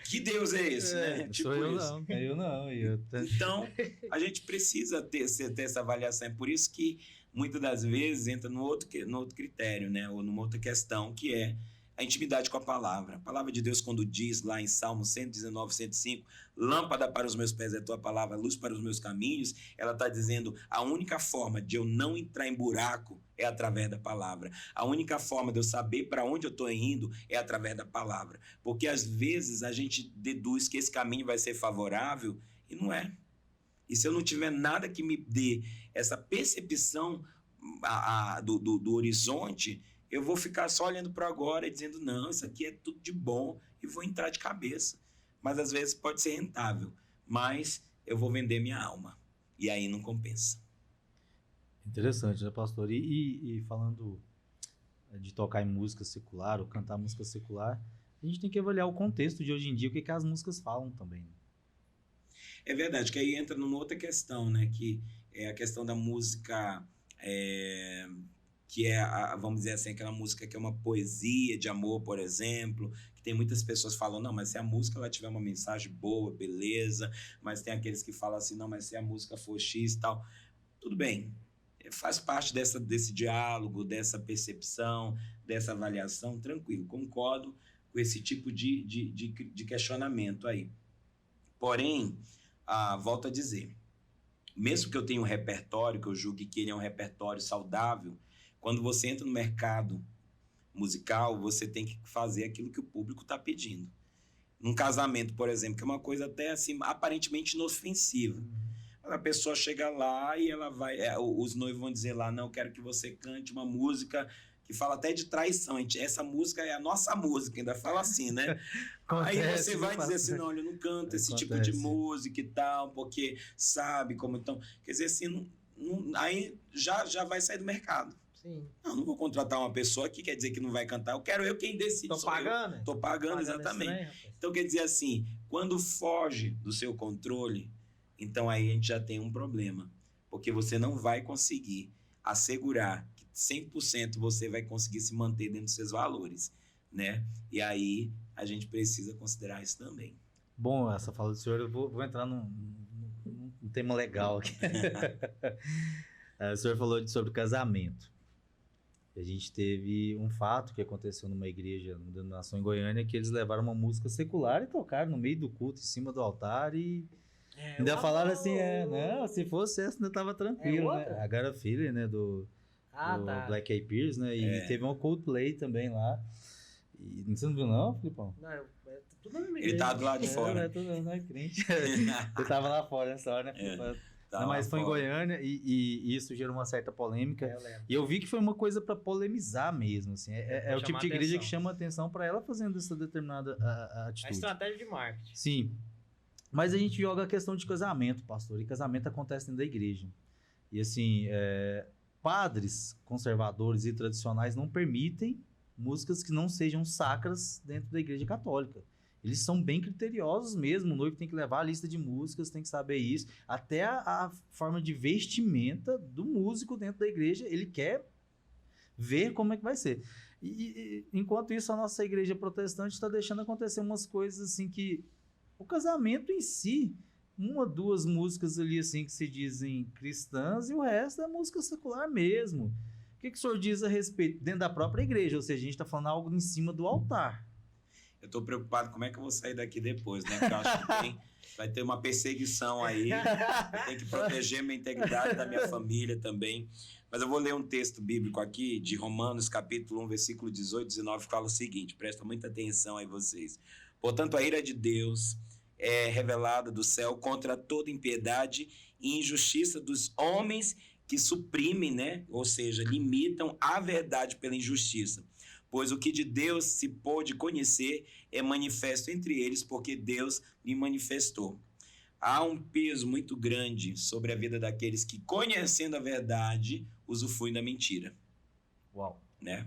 Que Deus é esse, né? Tipo eu isso. Não, eu não. Então, a gente precisa ter essa avaliação. É por isso que, muitas das vezes, entra no outro critério, né? Ou numa outra questão, que é a intimidade com a palavra. A palavra de Deus, quando diz lá em Salmo 119, 105, lâmpada para os meus pés é a tua palavra, luz para os meus caminhos, ela está dizendo: a única forma de eu não entrar em buraco é através da palavra. A única forma de eu saber para onde eu estou indo é através da palavra. Porque às vezes a gente deduz que esse caminho vai ser favorável e não é. E se eu não tiver nada que me dê essa percepção do horizonte, eu vou ficar só olhando para agora e dizendo: não, isso aqui é tudo de bom, e vou entrar de cabeça. Mas às vezes pode ser rentável, mas eu vou vender minha alma. E aí não compensa. Interessante, né, pastor? E falando de tocar em música secular ou cantar música secular, a gente tem que avaliar o contexto de hoje em dia, o que as músicas falam também. É verdade, que aí entra numa outra questão, né? Que é a questão da música, que é, vamos dizer assim, aquela música que é uma poesia de amor, por exemplo, que tem muitas pessoas que falam: não, mas se a música ela tiver uma mensagem boa, beleza, mas tem aqueles que falam assim: não, mas se a música for X e tal, tudo bem, faz parte desse diálogo, dessa percepção, dessa avaliação, tranquilo, concordo com esse tipo de questionamento aí. Porém, volto a dizer, mesmo que eu tenha um repertório, que eu julgue que ele é um repertório saudável, quando você entra no mercado musical, você tem que fazer aquilo que o público está pedindo. num casamento, por exemplo, que é uma coisa até assim, aparentemente inofensiva. A pessoa chega lá e ela vai... os noivos vão dizer lá, não, eu quero que você cante uma música que fala até de traição. Essa música é a nossa música, ainda fala assim, né? Aí você vai dizer assim, não, olha, eu não canto esse tipo de música e tal, porque sabe como então... Quer dizer assim, aí já vai sair do mercado. Sim. Não vou contratar uma pessoa que quer dizer que não vai cantar. Eu quero quem decide. Tô pagando? Tô pagando, exatamente. Então, quer dizer assim, quando foge do seu controle, então aí a gente já tem um problema. Porque você não vai conseguir assegurar que 100% você vai conseguir se manter dentro dos seus valores, né? E aí a gente precisa considerar isso também. Bom, essa fala do senhor, eu vou entrar num tema legal aqui. O senhor falou sobre casamento. A gente teve um fato que aconteceu numa igreja, numa denominação em Goiânia, que eles levaram uma música secular e tocaram no meio do culto, em cima do altar, e ainda falaram assim, não, se fosse essa, ainda tava tranquilo, né? A Gara Feeling, né, do Black Eyed Peas, né, e teve um Coldplay também lá. E você não viu não, Filipão? Não, tudo na mesma igreja. Ele tá do lado de fora. Não é crente. Ele tava lá fora nessa hora, né, Filipão? Não, mas foi em Goiânia e isso gerou uma certa polêmica. E eu vi que foi uma coisa para polemizar mesmo. Assim. É o tipo de igreja que chama atenção para ela fazendo essa determinada atitude. A estratégia de marketing. Sim. Mas a gente joga a questão de casamento, pastor. E casamento acontece dentro da igreja. E assim, padres conservadores e tradicionais não permitem músicas que não sejam sacras dentro da igreja católica. Eles são bem criteriosos mesmo, o noivo tem que levar a lista de músicas, tem que saber isso. Até a forma de vestimenta do músico dentro da igreja, ele quer ver como é que vai ser. E enquanto isso, a nossa igreja protestante está deixando acontecer umas coisas assim que... O casamento em si, uma, duas músicas ali assim que se dizem cristãs e o resto é música secular mesmo. O que o senhor diz a respeito? Dentro da própria igreja, ou seja, a gente está falando algo em cima do altar. Eu tô preocupado como é que eu vou sair daqui depois, né? Porque eu acho que vai ter uma perseguição aí. Eu tenho que proteger minha integridade da minha família também. Mas eu vou ler um texto bíblico aqui de Romanos, capítulo 1, versículo 18 e 19, que fala o seguinte, presta muita atenção aí vocês. Portanto, a ira de Deus é revelada do céu contra toda impiedade e injustiça dos homens que suprimem, né? Ou seja, limitam a verdade pela injustiça. Pois o que de Deus se pôde conhecer é manifesto entre eles, porque Deus lhe manifestou. Há um peso muito grande sobre a vida daqueles que, conhecendo a verdade, usufruem da mentira. Uau! Né?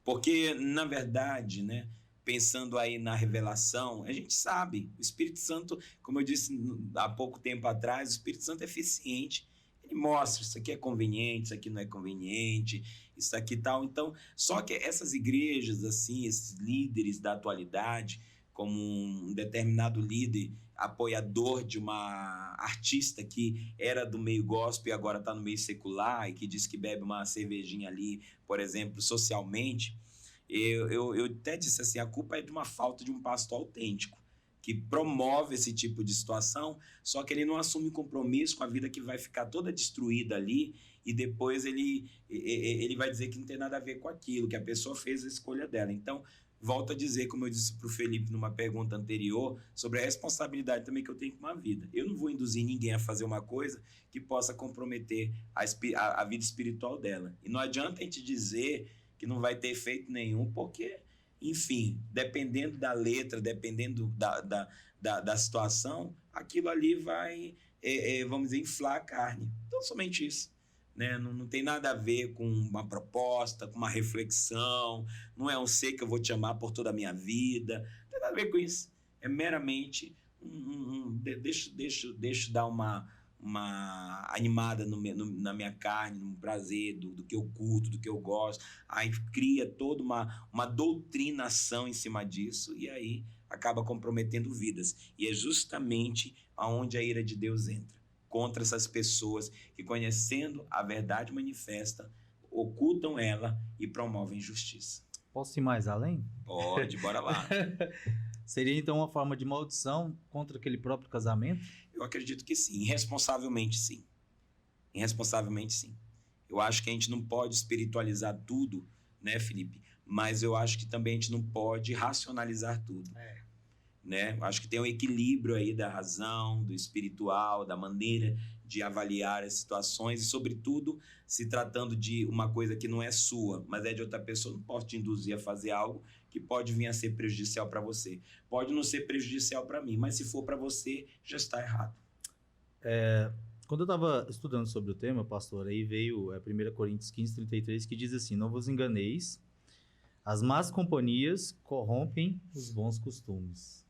Porque, na verdade, né, pensando aí na revelação, a gente sabe, o Espírito Santo, como eu disse há pouco tempo atrás, o Espírito Santo é eficiente. Ele mostra, isso aqui é conveniente, isso aqui não é conveniente, isso aqui tal. Então, só que essas igrejas, assim, esses líderes da atualidade, como um determinado líder apoiador de uma artista que era do meio gospel e agora está no meio secular e que diz que bebe uma cervejinha ali, por exemplo, socialmente, eu até disse assim, a culpa é de uma falta de um pastor autêntico, que promove esse tipo de situação, só que ele não assume compromisso com a vida que vai ficar toda destruída ali, e depois ele vai dizer que não tem nada a ver com aquilo, que a pessoa fez a escolha dela. Então, volto a dizer, como eu disse para o Felipe numa pergunta anterior, sobre a responsabilidade também que eu tenho com a vida. Eu não vou induzir ninguém a fazer uma coisa que possa comprometer a vida espiritual dela. E não adianta a gente dizer que não vai ter efeito nenhum, porque... Enfim, dependendo da letra, dependendo da situação, aquilo ali vai, vamos dizer, inflar a carne. Então, somente isso. Né? Não tem nada a ver com uma proposta, com uma reflexão, não é um sei que eu vou te amar por toda a minha vida, não tem nada a ver com isso. É meramente deixa eu dar uma animada na minha carne, no prazer do que eu curto, do que eu gosto. Aí cria toda uma doutrinação em cima disso e aí acaba comprometendo vidas. E é justamente aonde a ira de Deus entra, contra essas pessoas que, conhecendo a verdade manifesta, ocultam ela e promovem justiça. Posso ir mais além? Pode, bora lá. Seria então uma forma de maldição contra aquele próprio casamento? Eu acredito que sim, irresponsavelmente sim. Irresponsavelmente sim. Eu acho que a gente não pode espiritualizar tudo, né, Felipe? Mas eu acho que também a gente não pode racionalizar tudo. né? Acho que tem um equilíbrio aí da razão, do espiritual, da maneira de avaliar as situações e, sobretudo, se tratando de uma coisa que não é sua, mas é de outra pessoa, não posso te induzir a fazer algo que pode vir a ser prejudicial para você. Pode não ser prejudicial para mim, mas se for para você, já está errado. Quando eu estava estudando sobre o tema, pastor, aí veio 1 Coríntios 15:33, que diz assim: não vos enganeis, as más companhias corrompem os bons costumes.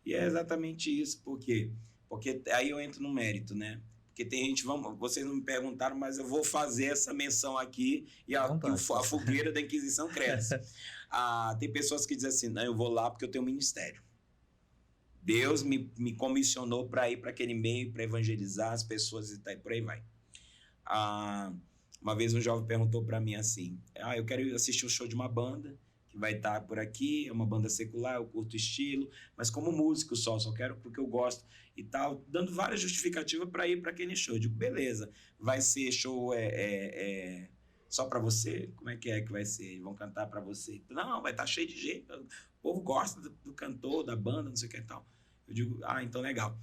E é exatamente isso, por quê? Porque aí eu entro no mérito, né? Porque tem gente, vocês não me perguntaram, mas eu vou fazer essa menção aqui e a fogueira da Inquisição cresce. Tem pessoas que dizem assim, não, eu vou lá porque eu tenho um ministério. Deus me comissionou para ir para aquele meio, para evangelizar as pessoas e por aí vai. Uma vez um jovem perguntou para mim assim, eu quero assistir um show de uma banda que vai estar por aqui, é uma banda secular, eu curto o estilo, mas como músico só quero porque eu gosto e tal, dando várias justificativas para ir para aquele show. Eu digo, beleza, vai ser show só para você? Como é que vai ser? Eles vão cantar para você? Não, vai estar cheio de gente, o povo gosta do cantor, da banda, não sei o que e tal. Eu digo, então legal.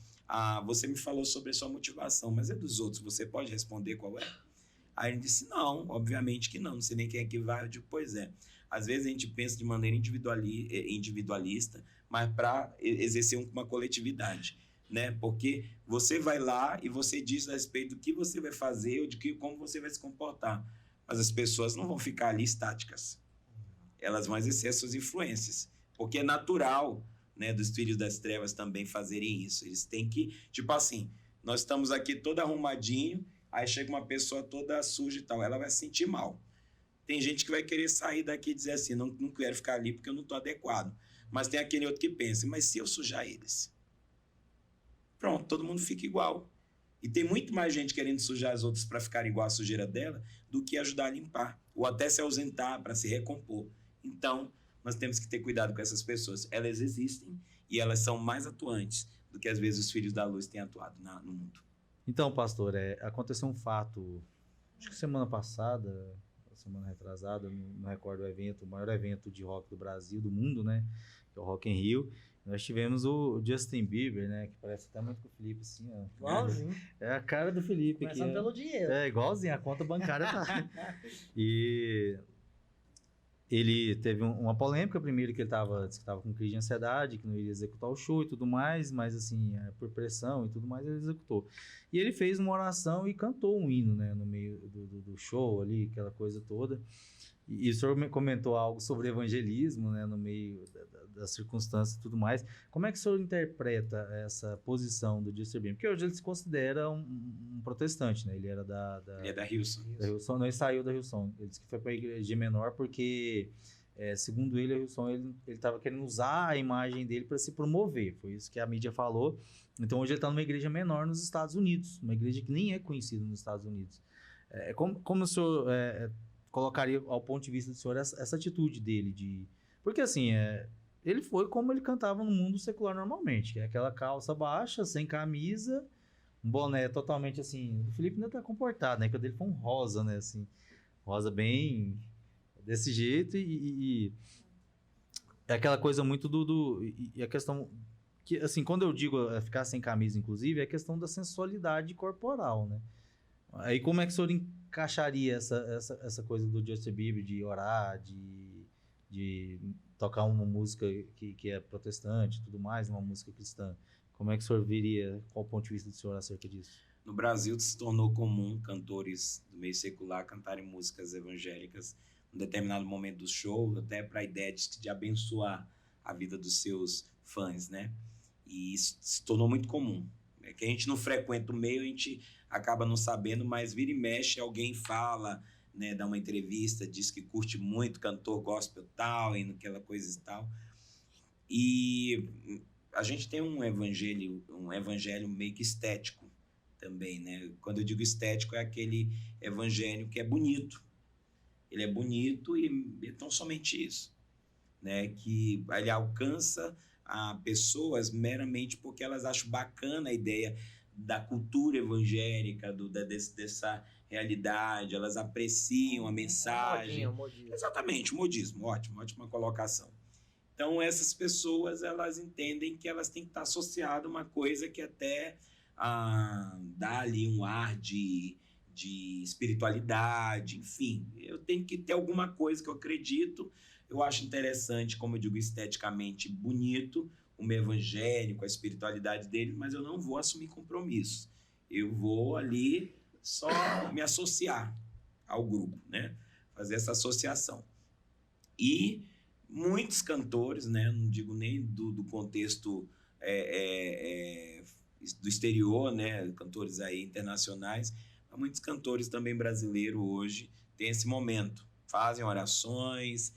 Você me falou sobre a sua motivação, mas é dos outros, você pode responder qual é? Aí ele disse, não, obviamente que não sei nem quem é que vai. Eu digo, pois é. Às vezes a gente pensa de maneira individualista, mas para exercer uma coletividade, né? Porque você vai lá e você diz a respeito do que você vai fazer ou de como você vai se comportar. Mas as pessoas não vão ficar ali estáticas. Elas vão exercer as suas influências. Porque é natural, né, dos filhos das trevas também fazerem isso. Eles têm que, tipo assim, nós estamos aqui todo arrumadinho, aí chega uma pessoa toda suja e tal, ela vai se sentir mal. Tem gente que vai querer sair daqui e dizer assim, não quero ficar ali porque eu não estou adequado. Mas tem aquele outro que pensa, mas se eu sujar eles? Pronto, todo mundo fica igual. E tem muito mais gente querendo sujar as outras para ficar igual à sujeira dela do que ajudar a limpar, ou até se ausentar para se recompor. Então, nós temos que ter cuidado com essas pessoas. Elas existem e elas são mais atuantes do que às vezes os filhos da luz têm atuado no mundo. Então, pastor, aconteceu um fato, acho que semana passada, semana retrasada, não recordo o evento, o maior evento de rock do Brasil, do mundo, né? Que é o Rock in Rio. Nós tivemos o Justin Bieber, né? Que parece até muito com o Felipe, assim, ó. Igualzinho. É a cara do Felipe. Começando pelo dinheiro. Igualzinho, a conta bancária tá. E ele teve uma polêmica, primeiro que ele disse que estava com crise de ansiedade, que não iria executar o show e tudo mais, mas assim, por pressão e tudo mais, ele executou. E ele fez uma oração e cantou um hino, né, no meio do show ali, aquela coisa toda. E o senhor comentou algo sobre evangelismo, né, no meio das circunstâncias e tudo mais. Como é que o senhor interpreta essa posição do Justin Bieber? Porque hoje ele se considera um protestante, né? Ele era Ele é da Hillsong. Da Hillsong, não, ele saiu da Hillsong. Ele disse que foi para a igreja menor porque, segundo ele, a Hillsong, ele estava querendo usar a imagem dele para se promover. Foi isso que a mídia falou. Então hoje ele está numa igreja menor nos Estados Unidos, uma igreja que nem é conhecida nos Estados Unidos. Como o senhor colocaria ao ponto de vista do senhor essa atitude dele porque assim, ele foi como ele cantava no mundo secular normalmente, que é aquela calça baixa, sem camisa, um boné totalmente assim, o Felipe ainda tá comportado, né, que o dele foi um rosa, né, assim, rosa bem desse jeito e é aquela coisa muito e a questão que, assim, quando eu digo ficar sem camisa, inclusive, é a questão da sensualidade corporal, né. Aí como é que o senhor encaixaria essa coisa do Justin Bieber de orar, de tocar uma música que é protestante e tudo mais, uma música cristã? Como é que o senhor viria, qual o ponto de vista do senhor acerca disso? No Brasil se tornou comum cantores do meio secular cantarem músicas evangélicas em determinado momento do show, até para a ideia de abençoar a vida dos seus fãs, né? E isso se tornou muito comum. É que a gente não frequenta o meio, a gente acaba não sabendo, mas vira e mexe, alguém fala, né, dá uma entrevista, diz que curte muito cantor gospel tal, e naquela coisa e tal. E a gente tem um evangelho meio que estético também, né? Quando eu digo estético, é aquele evangelho que é bonito. Ele é bonito e então somente isso, né? Que ele alcança a pessoas meramente porque elas acham bacana a ideia da cultura evangélica, dessa realidade, elas apreciam a mensagem. Modismo. Exatamente, o modismo, ótima colocação. Então, essas pessoas, elas entendem que elas têm que estar associadas a uma coisa que até dá ali um ar de espiritualidade, enfim. Eu tenho que ter alguma coisa que eu acredito. Eu acho interessante, como eu digo, esteticamente bonito, o meu evangélico, a espiritualidade dele, mas eu não vou assumir compromisso. Eu vou ali só me associar ao grupo, né? Fazer essa associação. E muitos cantores, né? Não digo nem do contexto do exterior, né? Cantores aí internacionais, mas muitos cantores também brasileiros hoje têm esse momento, fazem orações,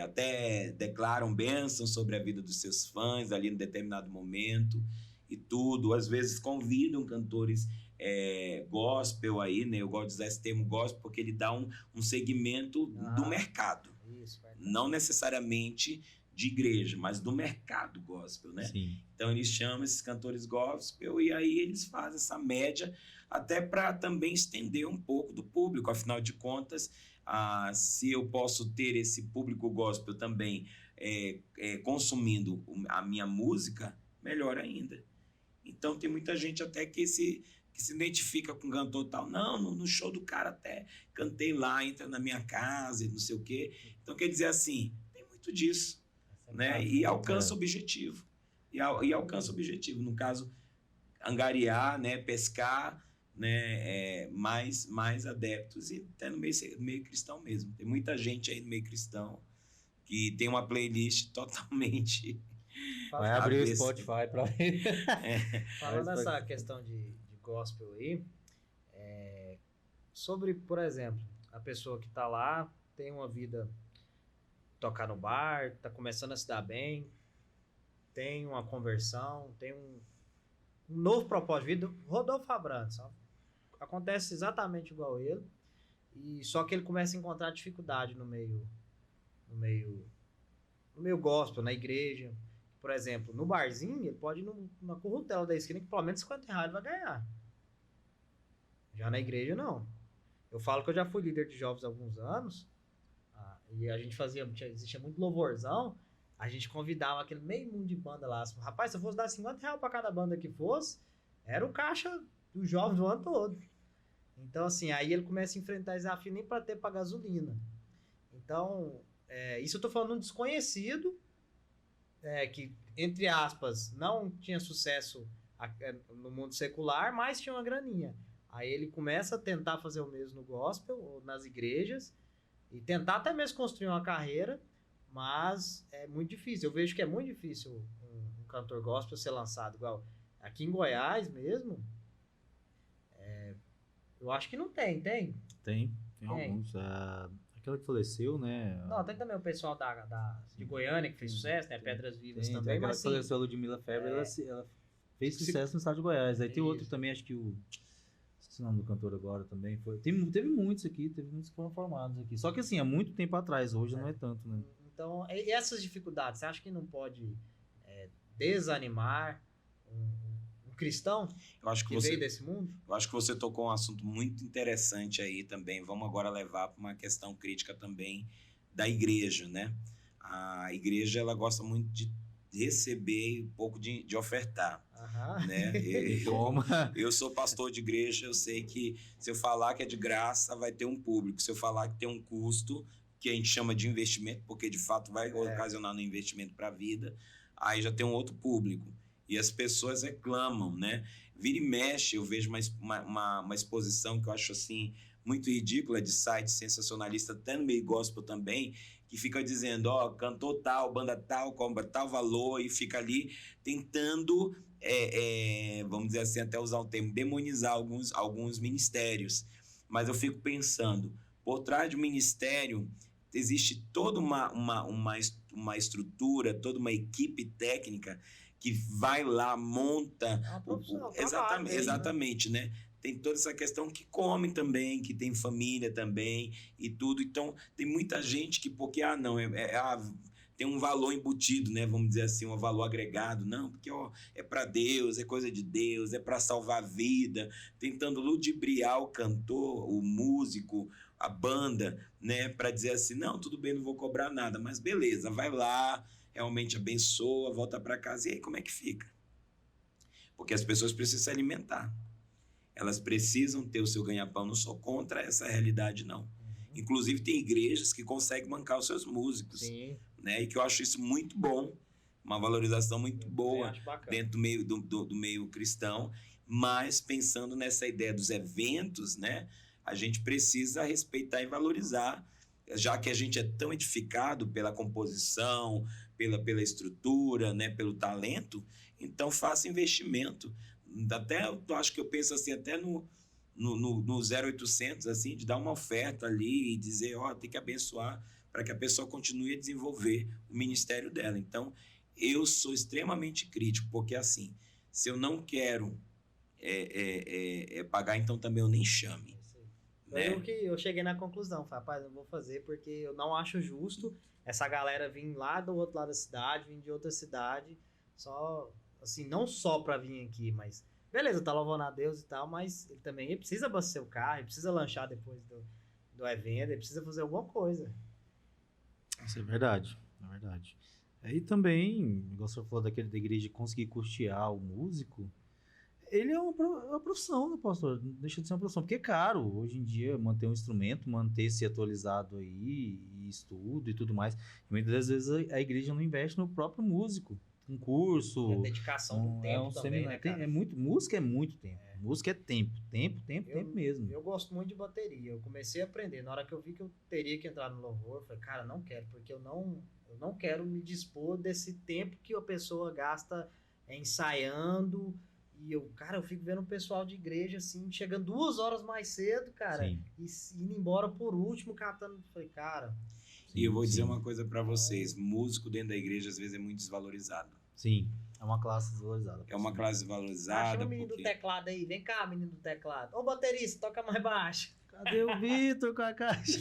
até declaram bênçãos sobre a vida dos seus fãs ali em determinado momento e tudo. Às vezes convidam cantores gospel aí, né? Eu gosto de usar esse termo gospel porque ele dá um segmento do mercado. Isso, não necessariamente de igreja, mas do mercado gospel, né? Sim. Então eles chamam esses cantores gospel e aí eles fazem essa média até para também estender um pouco do público. Afinal de contas, se eu posso ter esse público gospel também consumindo a minha música, melhor ainda. Então tem muita gente até que se identifica com o cantor tal. Não, no show do cara até cantei lá, entra na minha casa e não sei o quê. Então quer dizer assim, tem muito disso, né? E alcança o objetivo. E alcança o objetivo. No caso, angariar, né? Pescar, né? Mais adeptos e até no meio cristão mesmo. Tem muita gente aí no meio cristão que tem uma playlist totalmente... Vai abrir o Spotify para ver. Falando nessa questão de gospel aí, sobre, por exemplo, a pessoa que está lá, tem uma vida, tocar no bar, está começando a se dar bem, tem uma conversão, tem um novo propósito de vida. Rodolfo Abrantes, acontece exatamente igual ele, só que ele começa a encontrar dificuldade no meio gospel, na igreja. Por exemplo, no barzinho, ele pode ir na corrutela da esquina que pelo menos R$50 ele vai ganhar. Já na igreja, não. Eu falo que eu já fui líder de jovens há alguns anos, e a gente existia muito louvorzão, a gente convidava aquele meio mundo de banda lá. Rapaz, se eu fosse dar R$50 para cada banda que fosse, era o caixa dos jovens do ano todo. Então, assim, aí ele começa a enfrentar desafio nem para ter para gasolina. Então, isso eu tô falando de um desconhecido, que, entre aspas, não tinha sucesso no mundo secular, mas tinha uma graninha. Aí ele começa a tentar fazer o mesmo no gospel, ou nas igrejas, e tentar até mesmo construir uma carreira, mas é muito difícil. Eu vejo que é muito difícil um cantor gospel ser lançado, igual aqui em Goiás mesmo. Eu acho que não tem. Tem alguns. Aquela que faleceu, né? Não, tem também o pessoal de Goiânia que fez sucesso, né? Pedras Vivas também. Aquela Mas que faleceu, a Ludmilla Febre, ela fez sucesso no estado de Goiás. Aí tem outro também, acho que esqueci o nome do cantor agora também. Teve muitos aqui, teve muitos que foram formados aqui. Só que assim, há muito tempo atrás, hoje não é tanto, né? Então, e essas dificuldades, você acha que não pode desanimar um cristão que veio desse mundo? Eu acho que você tocou um assunto muito interessante aí também. Vamos agora levar para uma questão crítica também da igreja, né? A igreja, ela gosta muito de receber um pouco de ofertar. Né? Eu sou pastor de igreja, eu sei que se eu falar que é de graça, vai ter um público. Se eu falar que tem um custo, que a gente chama de investimento, porque de fato vai ocasionar um investimento para a vida, aí já tem um outro público. E as pessoas reclamam, né? Vira e mexe, eu vejo uma exposição que eu acho assim muito ridícula, de site sensacionalista, até no meio gospel também, que fica dizendo, cantor tal, banda tal, cobra tal valor, e fica ali tentando, vamos dizer assim, até usar um termo, demonizar alguns ministérios. Mas eu fico pensando, por trás de um ministério existe toda uma estrutura, toda uma equipe técnica que vai lá, monta... Exatamente, né? Tem toda essa questão que come também, que tem família também e tudo. Então, tem muita gente que, porque, tem um valor embutido, né? Vamos dizer assim, um valor agregado. Não, porque é para Deus, é coisa de Deus, é para salvar a vida. Tentando ludibriar o cantor, o músico, a banda, né? Para dizer assim, não, tudo bem, não vou cobrar nada. Mas beleza, vai lá, realmente abençoa, volta para casa, e aí como é que fica? Porque as pessoas precisam se alimentar. Elas precisam ter o seu ganha-pão. Não sou contra essa realidade, não. Inclusive, tem igrejas que conseguem bancar os seus músicos. Sim. Né? E que eu acho isso muito bom. Uma valorização muito boa dentro do meio, do meio cristão. Mas, pensando nessa ideia dos eventos, né? A gente precisa respeitar e valorizar, já que a gente é tão edificado pela composição, pela estrutura, né? Pelo talento. Então, faça investimento. Até, eu acho que eu penso assim, até no 0800, assim, de dar uma oferta ali e dizer, tem que abençoar para que a pessoa continue a desenvolver o ministério dela. Então, eu sou extremamente crítico, porque assim, se eu não quero pagar, então também eu nem chame. Né? Eu cheguei na conclusão, rapaz, eu vou fazer porque eu não acho justo essa galera vir lá do outro lado da cidade, vir de outra cidade, só, assim, não só para vir aqui, mas beleza, tá louvando a Deus e tal, mas ele precisa abastecer o carro, ele precisa lanchar depois do evento, ele precisa fazer alguma coisa. Isso é verdade, é verdade. Aí também, igual você falou da igreja conseguir custear o músico, ele é uma profissão, né, pastor? Não deixa de ser uma profissão, porque é caro hoje em dia manter um instrumento, manter-se atualizado aí, e estudo e tudo mais. E muitas das vezes a igreja não investe no próprio músico. Um curso. E a dedicação do tempo também, né, cara? Música é muito tempo. Música é tempo mesmo. Eu gosto muito de bateria. Eu comecei a aprender. Na hora que eu vi que eu teria que entrar no louvor, eu falei, cara, não quero, porque eu não quero me dispor desse tempo que a pessoa gasta ensaiando. E eu fico vendo o pessoal de igreja, assim, chegando 2 horas mais cedo, cara, Sim. e indo embora por último, catando. Falei, cara. E eu vou dizer uma coisa pra vocês: músico dentro da igreja às vezes é muito desvalorizado. Sim, é uma classe desvalorizada. É uma classe desvalorizada. Chama o menino do teclado aí, vem cá, menino do teclado. Ô, baterista, toca mais baixo. Cadê o Vitor com a caixa?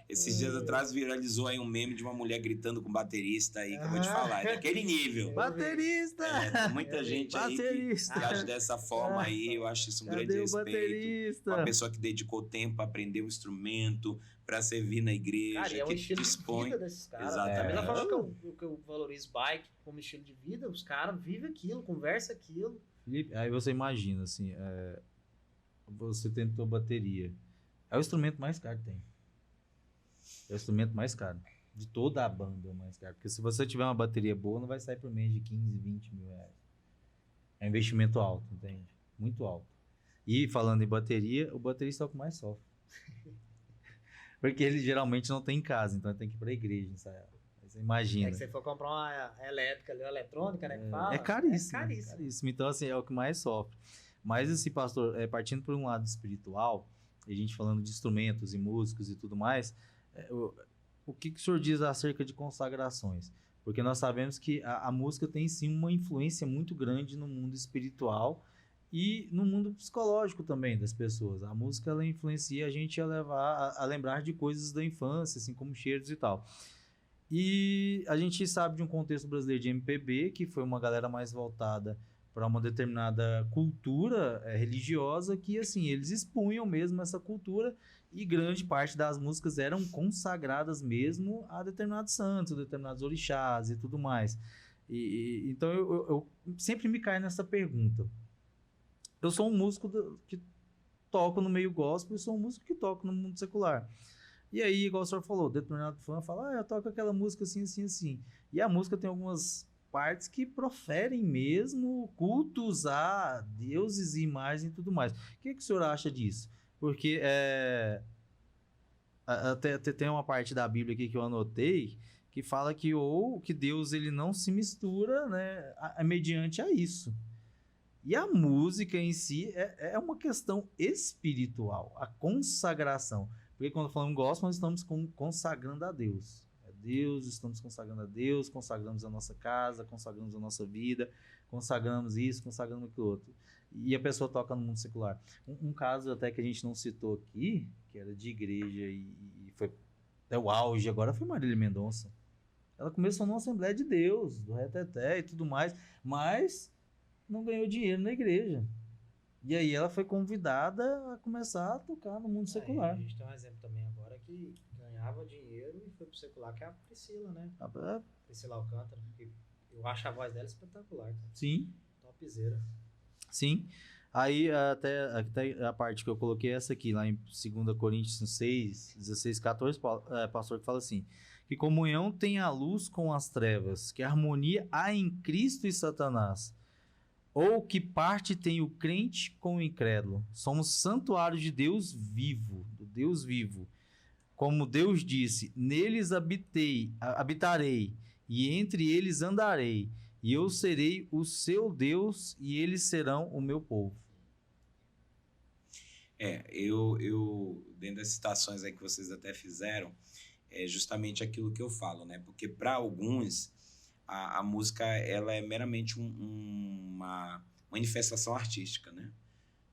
Esses dias atrás viralizou aí um meme de uma mulher gritando com um baterista aí, que eu vou te falar, é daquele nível. Baterista! Tem muita gente aí que age dessa forma aí, eu acho isso um grande respeito. Baterista? Uma pessoa que dedicou tempo para aprender um instrumento, para servir na igreja, Cara, é um que estilo dispõe. de vida desses caras. Exatamente. Da mesma forma que eu valorizo bike como estilo de vida, os caras vivem aquilo, conversam aquilo. Felipe, aí você imagina, assim, você tentou bateria. É o instrumento mais caro que tem. É o instrumento mais caro. De toda a banda é o mais caro. Porque se você tiver uma bateria boa, não vai sair por mês de 15, 20 mil reais. É um investimento alto, entende? Muito alto. E falando em bateria, o baterista é o que mais sofre. Porque ele geralmente não tem em casa, então ele tem que ir pra igreja ensaiar. Você imagina. É que você for comprar uma elétrica ali, uma eletrônica, né, que fala? É caríssimo. É caríssimo. Então, assim, é o que mais sofre. Mas, assim, pastor, partindo por um lado espiritual, a gente falando de instrumentos e músicos e tudo mais, o que o senhor diz acerca de consagrações? Porque nós sabemos que a música tem, sim, uma influência muito grande no mundo espiritual e no mundo psicológico também das pessoas. A música, ela influencia a gente a lembrar de coisas da infância, assim, como cheiros e tal. E a gente sabe de um contexto brasileiro de MPB, que foi uma galera mais voltada para uma determinada cultura religiosa, que, assim, eles expunham mesmo essa cultura, e grande parte das músicas eram consagradas mesmo a determinados santos, a determinados orixás e tudo mais. Então eu sempre me caio nessa pergunta. Eu sou um músico que toco no meio gospel, e sou um músico que toco no mundo secular. E aí, igual o senhor falou, determinado fã fala, eu toco aquela música assim, assim, assim. E a música tem algumas partes que proferem mesmo cultos a deuses e imagens e tudo mais. O que o senhor acha disso? Porque até tem uma parte da Bíblia aqui que eu anotei que fala que Deus ele não se mistura, né, mediante a isso. E a música em si é uma questão espiritual, a consagração. Porque quando falamos gospel, nós estamos consagrando a Deus. Estamos consagrando a Deus, consagramos a nossa casa, consagramos a nossa vida, consagramos isso, consagramos aquilo outro. E a pessoa toca no mundo secular. Um caso até que a gente não citou aqui, que era de igreja e foi até o auge agora, foi Marília Mendonça. Ela começou numa Assembleia de Deus, do Reteté e tudo mais, mas não ganhou dinheiro na igreja. E aí ela foi convidada a começar a tocar no mundo secular. A gente tem um exemplo também agora que ganhava dinheiro e foi pro secular, que é a Priscila, né? Ah, Priscila Alcântara. Eu acho a voz dela espetacular, cara. sim, Topzera. sim. Aí até a parte que eu coloquei essa aqui, lá em 2 Coríntios 6, 16, 14, pastor que fala assim, que comunhão tem a luz com as trevas, que harmonia há em Cristo e Satanás, ou que parte tem o crente com o incrédulo. Somos santuário de Deus vivo, do Deus vivo. Como Deus disse, neles habitarei, e entre eles andarei, e eu serei o seu Deus, e eles serão o meu povo. Eu dentro das citações aí que vocês até fizeram, é justamente aquilo que eu falo, né? Porque para alguns, a música ela é meramente uma manifestação artística, né?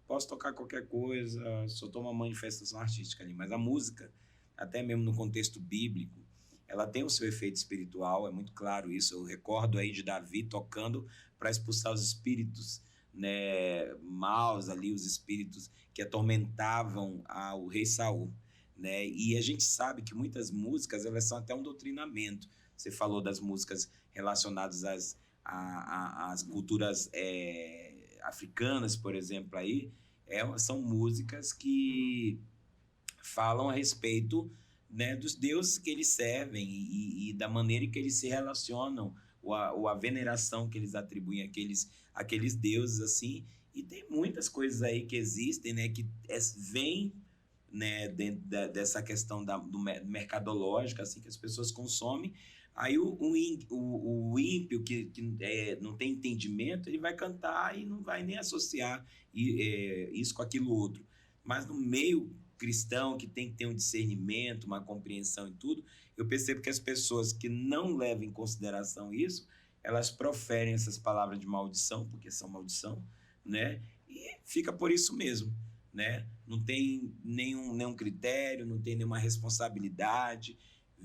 Posso tocar qualquer coisa, só tô uma manifestação artística ali, mas a música, até mesmo no contexto bíblico, ela tem o seu efeito espiritual, é muito claro isso. Eu recordo aí de Davi tocando para expulsar os espíritos, né, maus ali, os espíritos que atormentavam o rei Saul, né? E a gente sabe que muitas músicas, elas são até um doutrinamento. Você falou das músicas relacionadas às culturas africanas, por exemplo, aí, são músicas que falam a respeito, né, dos deuses que eles servem e da maneira em que eles se relacionam, ou a veneração que eles atribuem àqueles deuses, assim. E tem muitas coisas aí que existem, né, que vêm, né, dentro dessa questão do mercadológica, assim, que as pessoas consomem. Aí o ímpio que não tem entendimento, ele vai cantar e não vai nem associar isso com aquilo outro. Mas no meio cristão, que tem que ter um discernimento, uma compreensão e tudo, eu percebo que as pessoas que não levam em consideração isso, elas proferem essas palavras de maldição, porque são maldição, né? E fica por isso mesmo, né? Não tem nenhum critério, não tem nenhuma responsabilidade.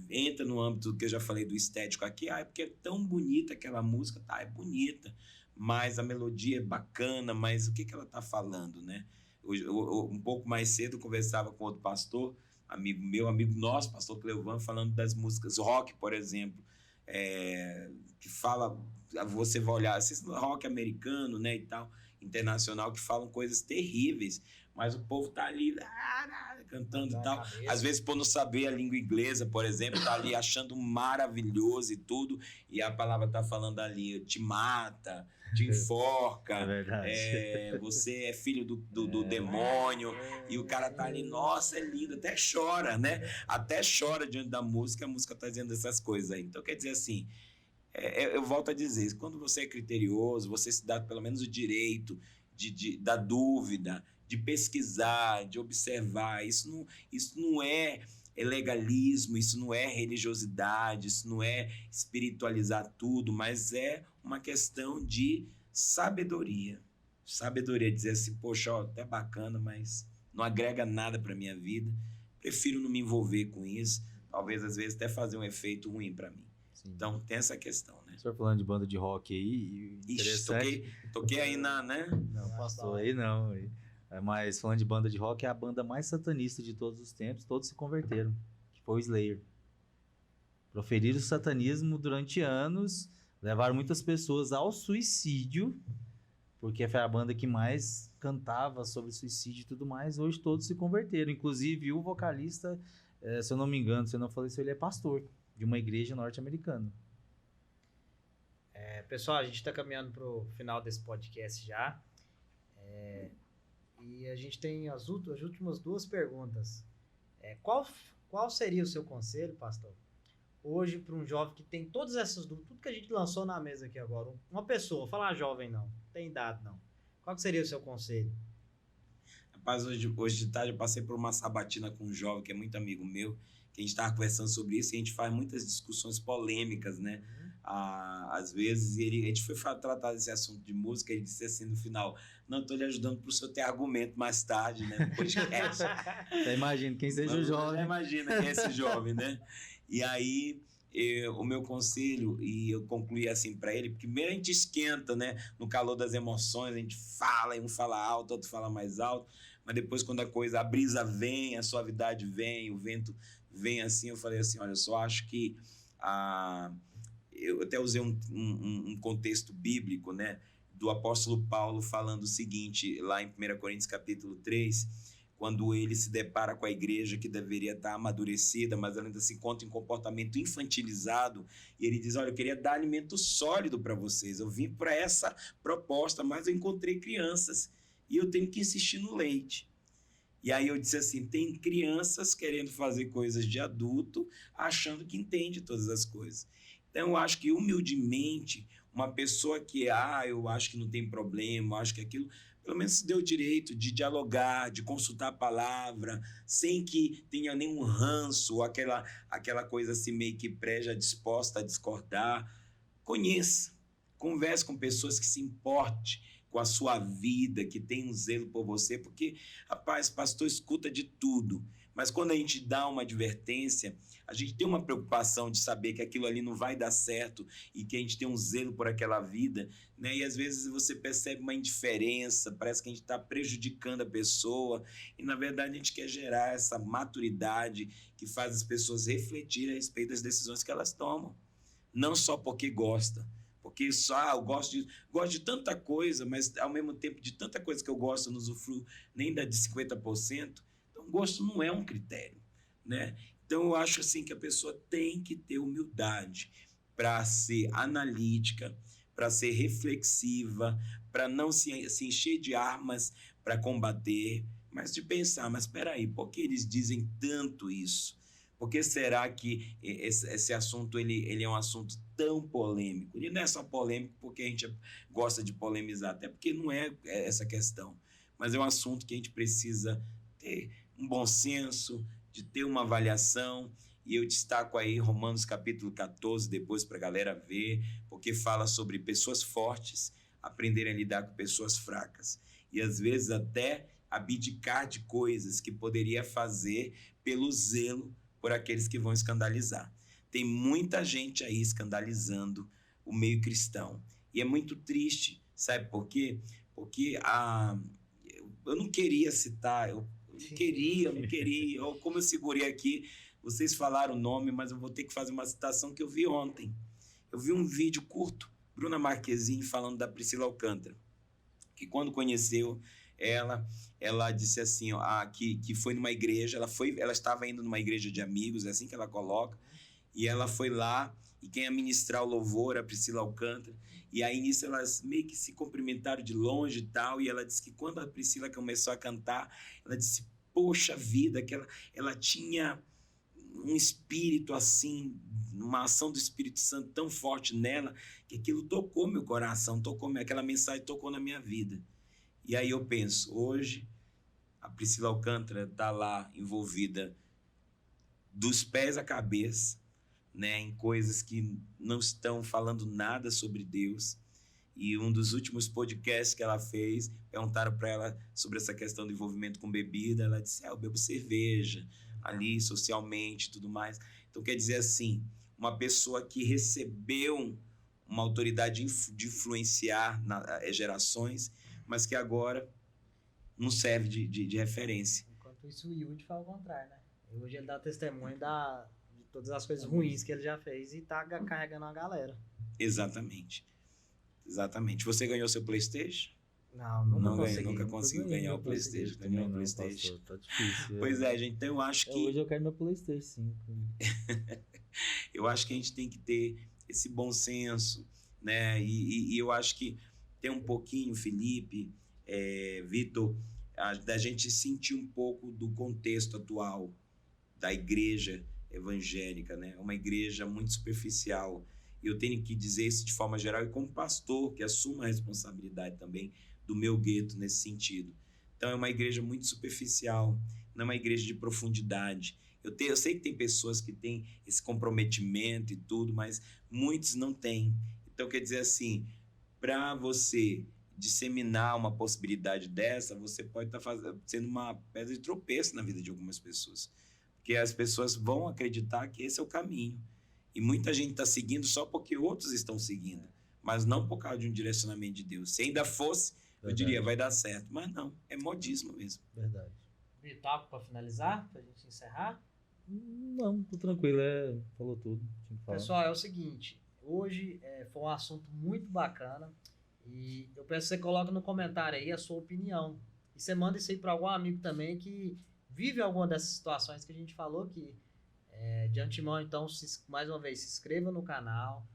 Entra no âmbito que eu já falei do estético aqui, é porque é tão bonita aquela música, tá? É bonita, mas a melodia é bacana, mas o que ela tá falando, né? Um pouco mais cedo eu conversava com outro pastor, amigo nosso, pastor Cleovan, falando das músicas rock, por exemplo, que fala, você vai olhar, rock americano, né, e tal, internacional, que falam coisas terríveis, mas o povo tá ali cantando e tal, às vezes por não saber a língua inglesa, por exemplo, tá ali achando maravilhoso e tudo, e a palavra tá falando ali, te mata, te enforca, você é filho do demônio, e o cara tá ali, nossa, é lindo, até chora, né? Até chora diante da música, a música tá dizendo essas coisas aí. Então, quer dizer assim, eu volto a dizer, quando você é criterioso, você se dá pelo menos o direito da dúvida, de pesquisar, de observar, isso não é legalismo, isso não é religiosidade, isso não é espiritualizar tudo, mas é uma questão de sabedoria. Sabedoria, dizer assim, poxa, até bacana, mas não agrega nada para minha vida, prefiro não me envolver com isso, talvez às vezes até fazer um efeito ruim para mim. Sim. Então tem essa questão, né? O senhor falando de banda de rock aí, interessante. Toquei aí né? Não, passou aí não. Mas falando de banda de rock, é a banda mais satanista de todos os tempos, todos se converteram, que foi o Slayer. Proferiram o satanismo durante anos, levaram muitas pessoas ao suicídio, porque foi a banda que mais cantava sobre suicídio e tudo mais. Hoje todos se converteram, inclusive o vocalista, se eu não me engano, se eu não falei isso, ele é pastor de uma igreja norte-americana. Pessoal, a gente está caminhando para o final desse podcast já. E a gente tem as últimas 2 perguntas. Qual seria o seu conselho, pastor, hoje para um jovem que tem todas essas dúvidas, tudo que a gente lançou na mesa aqui agora? Uma pessoa, falar jovem não tem idade não. Qual que seria o seu conselho? Rapaz, hoje de tarde eu passei por uma sabatina com um jovem que é muito amigo meu, que a gente estava conversando sobre isso e a gente faz muitas discussões polêmicas, né? Às vezes, a gente foi tratar desse assunto de música, ele disse assim no final, não, estou lhe ajudando para o senhor ter argumento mais tarde, né, no podcast. Imagina quem seja o jovem. Imagina quem é esse jovem, né? E aí, o meu conselho, e eu concluí assim para ele, porque primeiro a gente esquenta, né, no calor das emoções, a gente fala, e um fala alto, outro fala mais alto, mas depois quando a brisa vem, a suavidade vem, o vento vem assim, eu falei assim, olha, eu só acho que eu até usei um contexto bíblico, né, do apóstolo Paulo falando o seguinte, lá em 1 Coríntios capítulo 3, quando ele se depara com a igreja que deveria estar amadurecida, mas ela ainda se encontra em comportamento infantilizado, e ele diz, olha, eu queria dar alimento sólido para vocês, eu vim para essa proposta, mas eu encontrei crianças, e eu tenho que insistir no leite. E aí eu disse assim, tem crianças querendo fazer coisas de adulto, achando que entende todas as coisas. Então eu acho que humildemente, uma pessoa que, eu acho que não tem problema, eu acho que aquilo, pelo menos se deu o direito de dialogar, de consultar a palavra, sem que tenha nenhum ranço, ou aquela coisa assim meio que já disposta a discordar. Conheça, converse com pessoas que se importem com a sua vida, que tem um zelo por você, porque, rapaz, pastor escuta de tudo, mas quando a gente dá uma advertência, a gente tem uma preocupação de saber que aquilo ali não vai dar certo e que a gente tem um zelo por aquela vida, né? E às vezes você percebe uma indiferença, parece que a gente está prejudicando a pessoa e na verdade a gente quer gerar essa maturidade que faz as pessoas refletirem a respeito das decisões que elas tomam, não só porque gosta, porque só eu gosto de tanta coisa, mas ao mesmo tempo de tanta coisa que eu gosto, eu não usufruo nem da de 50%, então gosto não é um critério, né? Então eu acho assim que a pessoa tem que ter humildade para ser analítica, para ser reflexiva, para não se encher de armas para combater, mas de pensar, mas espera aí, por que eles dizem tanto isso? Por que será que esse assunto ele é um assunto tão polêmico? Ele não é só polêmico porque a gente gosta de polemizar, até porque não é essa questão, mas é um assunto que a gente precisa ter um bom senso, de ter uma avaliação, e eu destaco aí Romanos capítulo 14, depois para a galera ver, porque fala sobre pessoas fortes aprenderem a lidar com pessoas fracas, e às vezes até abdicar de coisas que poderia fazer pelo zelo por aqueles que vão escandalizar. Tem muita gente aí escandalizando o meio cristão. E é muito triste, sabe por quê? Porque eu não queria citar, eu não queria. Como eu segurei aqui, vocês falaram o nome, mas eu vou ter que fazer uma citação que eu vi ontem. Eu vi um vídeo curto, Bruna Marquezine falando da Priscila Alcântara, que quando conheceu ela disse assim, que foi numa igreja, ela estava indo numa igreja de amigos, é assim que ela coloca, e ela foi lá, e quem ia ministrar o louvor, a Priscila Alcântara, e aí nisso elas meio que se cumprimentaram de longe e tal, e ela disse que quando a Priscila começou a cantar, ela disse, poxa vida, que ela tinha um espírito assim, uma ação do Espírito Santo tão forte nela, que aquilo tocou meu coração, aquela mensagem tocou na minha vida. E aí eu penso, hoje a Priscila Alcântara está lá envolvida dos pés à cabeça, né, em coisas que não estão falando nada sobre Deus. E um dos últimos podcasts que ela fez, perguntaram para ela sobre essa questão do envolvimento com bebida. Ela disse, eu bebo cerveja ali socialmente e tudo mais. Então quer dizer assim, uma pessoa que recebeu uma autoridade de influenciar gerações, mas que agora não serve de referência. Enquanto isso, o Yudi fala o contrário, né? Hoje ele dá testemunho de todas as coisas ruins que ele já fez e tá carregando a galera. Exatamente. Você ganhou seu PlayStation? Não, nunca conseguiu ganhar o PlayStation. Ganhou o PlayStation. Tá difícil. Pois é, gente. Então eu acho que... Hoje eu quero meu PlayStation 5. Eu acho que a gente tem que ter esse bom senso, né? E eu acho que tem um pouquinho, Felipe, Vitor, da gente sentir um pouco do contexto atual da igreja evangélica, né? Uma igreja muito superficial. E eu tenho que dizer isso de forma geral e como pastor, que assumo a responsabilidade também do meu gueto nesse sentido. Então é uma igreja muito superficial, não é uma igreja de profundidade. Eu sei que tem pessoas que têm esse comprometimento e tudo, mas muitos não têm. Então quer dizer assim, para você disseminar uma possibilidade dessa, você pode estar sendo uma pedra de tropeço na vida de algumas pessoas. Porque as pessoas vão acreditar que esse é o caminho. E muita gente está seguindo só porque outros estão seguindo, mas não por causa de um direcionamento de Deus. Se ainda fosse, eu diria, vai dar certo. Mas não, é modismo mesmo. Verdade. Bitoco para finalizar, para a gente encerrar? Não, tô tranquilo, falou tudo. Tinha que falar. Pessoal, é o seguinte, hoje foi um assunto muito bacana e eu peço que você coloque no comentário aí a sua opinião. E você manda isso aí para algum amigo também que vive alguma dessas situações que a gente falou aqui. De antemão, então, mais uma vez, se inscreva no canal,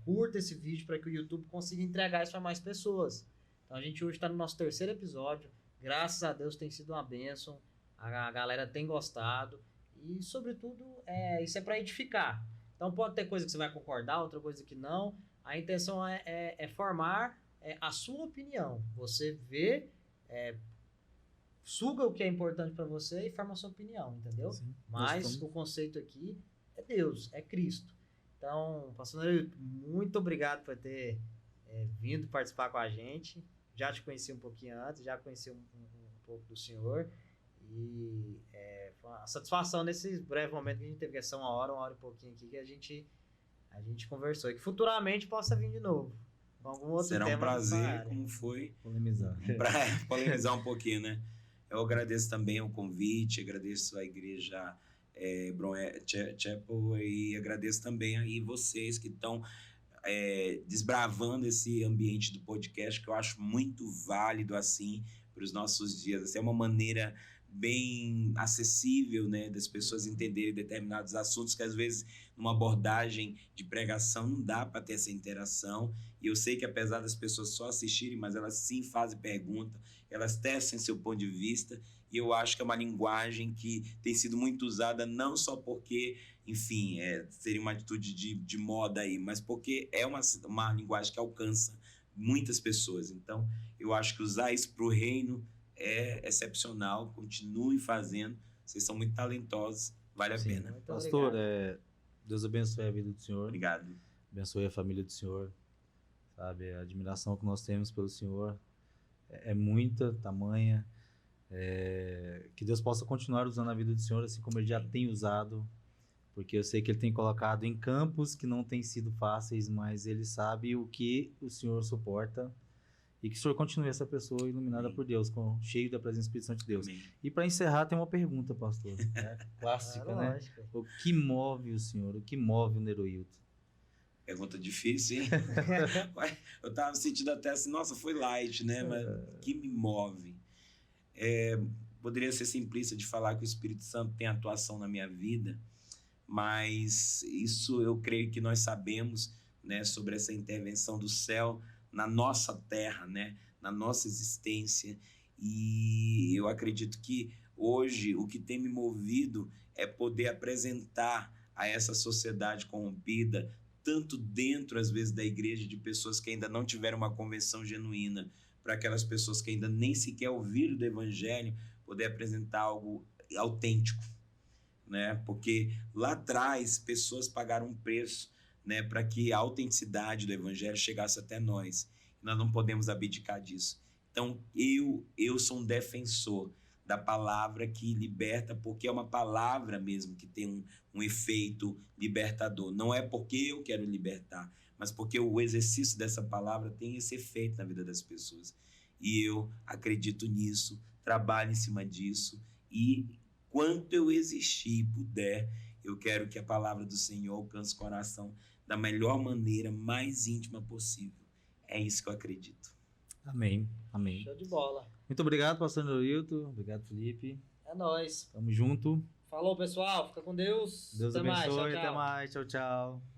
curta esse vídeo para que o YouTube consiga entregar isso a mais pessoas. Então a gente hoje está no nosso 3º episódio, graças a Deus tem sido uma bênção, a galera tem gostado e, sobretudo, isso é para edificar. Então pode ter coisa que você vai concordar, outra coisa que não. A intenção é formar a sua opinião. Você vê, suga o que é importante para você e forma a sua opinião, entendeu? Sim, Mas o conceito aqui é Deus, é Cristo. Então, pastor Neilton, muito obrigado por ter vindo participar com a gente. Já te conheci um pouquinho antes, já conheci um pouco do senhor. E foi uma satisfação nesse breve momento que a gente teve, que é só uma hora e pouquinho aqui, que a gente conversou. E que futuramente possa vir de novo. Com algum outro Será tema um prazer, como foi, Polemizar. para polemizar um pouquinho, né? Eu agradeço também o convite, agradeço a igreja Chapel e agradeço também aí vocês que estão desbravando esse ambiente do podcast, que eu acho muito válido assim para os nossos dias. Essa é uma maneira bem acessível, né, das pessoas entenderem determinados assuntos que às vezes numa abordagem de pregação não dá para ter essa interação. E eu sei que apesar das pessoas só assistirem, mas elas sim fazem pergunta, elas testem seu ponto de vista, e eu acho que é uma linguagem que tem sido muito usada não só porque, enfim, seria uma atitude de moda aí, mas porque é uma linguagem que alcança muitas pessoas. Então, eu acho que usar isso para o reino é excepcional. Continuem fazendo, vocês são muito talentosos, vale a Sim. pena. Muito Pastor, obrigado. Deus abençoe a vida do senhor. Obrigado. Abençoe a família do senhor. Sabe, a admiração que nós temos pelo senhor é muita, tamanha. Que Deus possa continuar usando a vida do senhor assim como ele já tem usado, porque eu sei que ele tem colocado em campos que não têm sido fáceis, mas ele sabe o que o senhor suporta, e que o senhor continue essa pessoa iluminada Amém. por Deus, cheio da presença do Espírito Santo de Deus. Amém. E para encerrar, tem uma pergunta, pastor. Clássica, né? Lógico. O que move o senhor? O que move o Neroilton? Pergunta difícil, hein? Ué, eu tava sentindo até assim, nossa, foi light, né? Mas o que me move? Poderia ser simplista de falar que o Espírito Santo tem atuação na minha vida, mas isso eu creio que nós sabemos, né, sobre essa intervenção do céu na nossa terra, né, na nossa existência. E eu acredito que hoje o que tem me movido é poder apresentar a essa sociedade corrompida, tanto dentro, às vezes, da igreja, de pessoas que ainda não tiveram uma conversão genuína, para aquelas pessoas que ainda nem sequer ouviram do evangelho, poder apresentar algo autêntico, né? Porque lá atrás pessoas pagaram um preço, né, para que a autenticidade do evangelho chegasse até nós. Nós não podemos abdicar disso. Então eu sou um defensor da palavra que liberta, porque é uma palavra mesmo que tem um efeito libertador. Não é porque eu quero libertar, mas porque o exercício dessa palavra tem esse efeito na vida das pessoas. E eu acredito nisso, trabalho em cima disso, e quanto eu existir e puder, eu quero que a palavra do Senhor alcance o coração da melhor maneira, mais íntima possível. É isso que eu acredito. Amém. Amém. Show de bola. Muito obrigado, pastor Neroilton. Obrigado, Felipe. É nóis. Tamo junto. Falou, pessoal. Fica com Deus. Deus Até mais. abençoe. Tchau, Até tchau. mais. Tchau, tchau.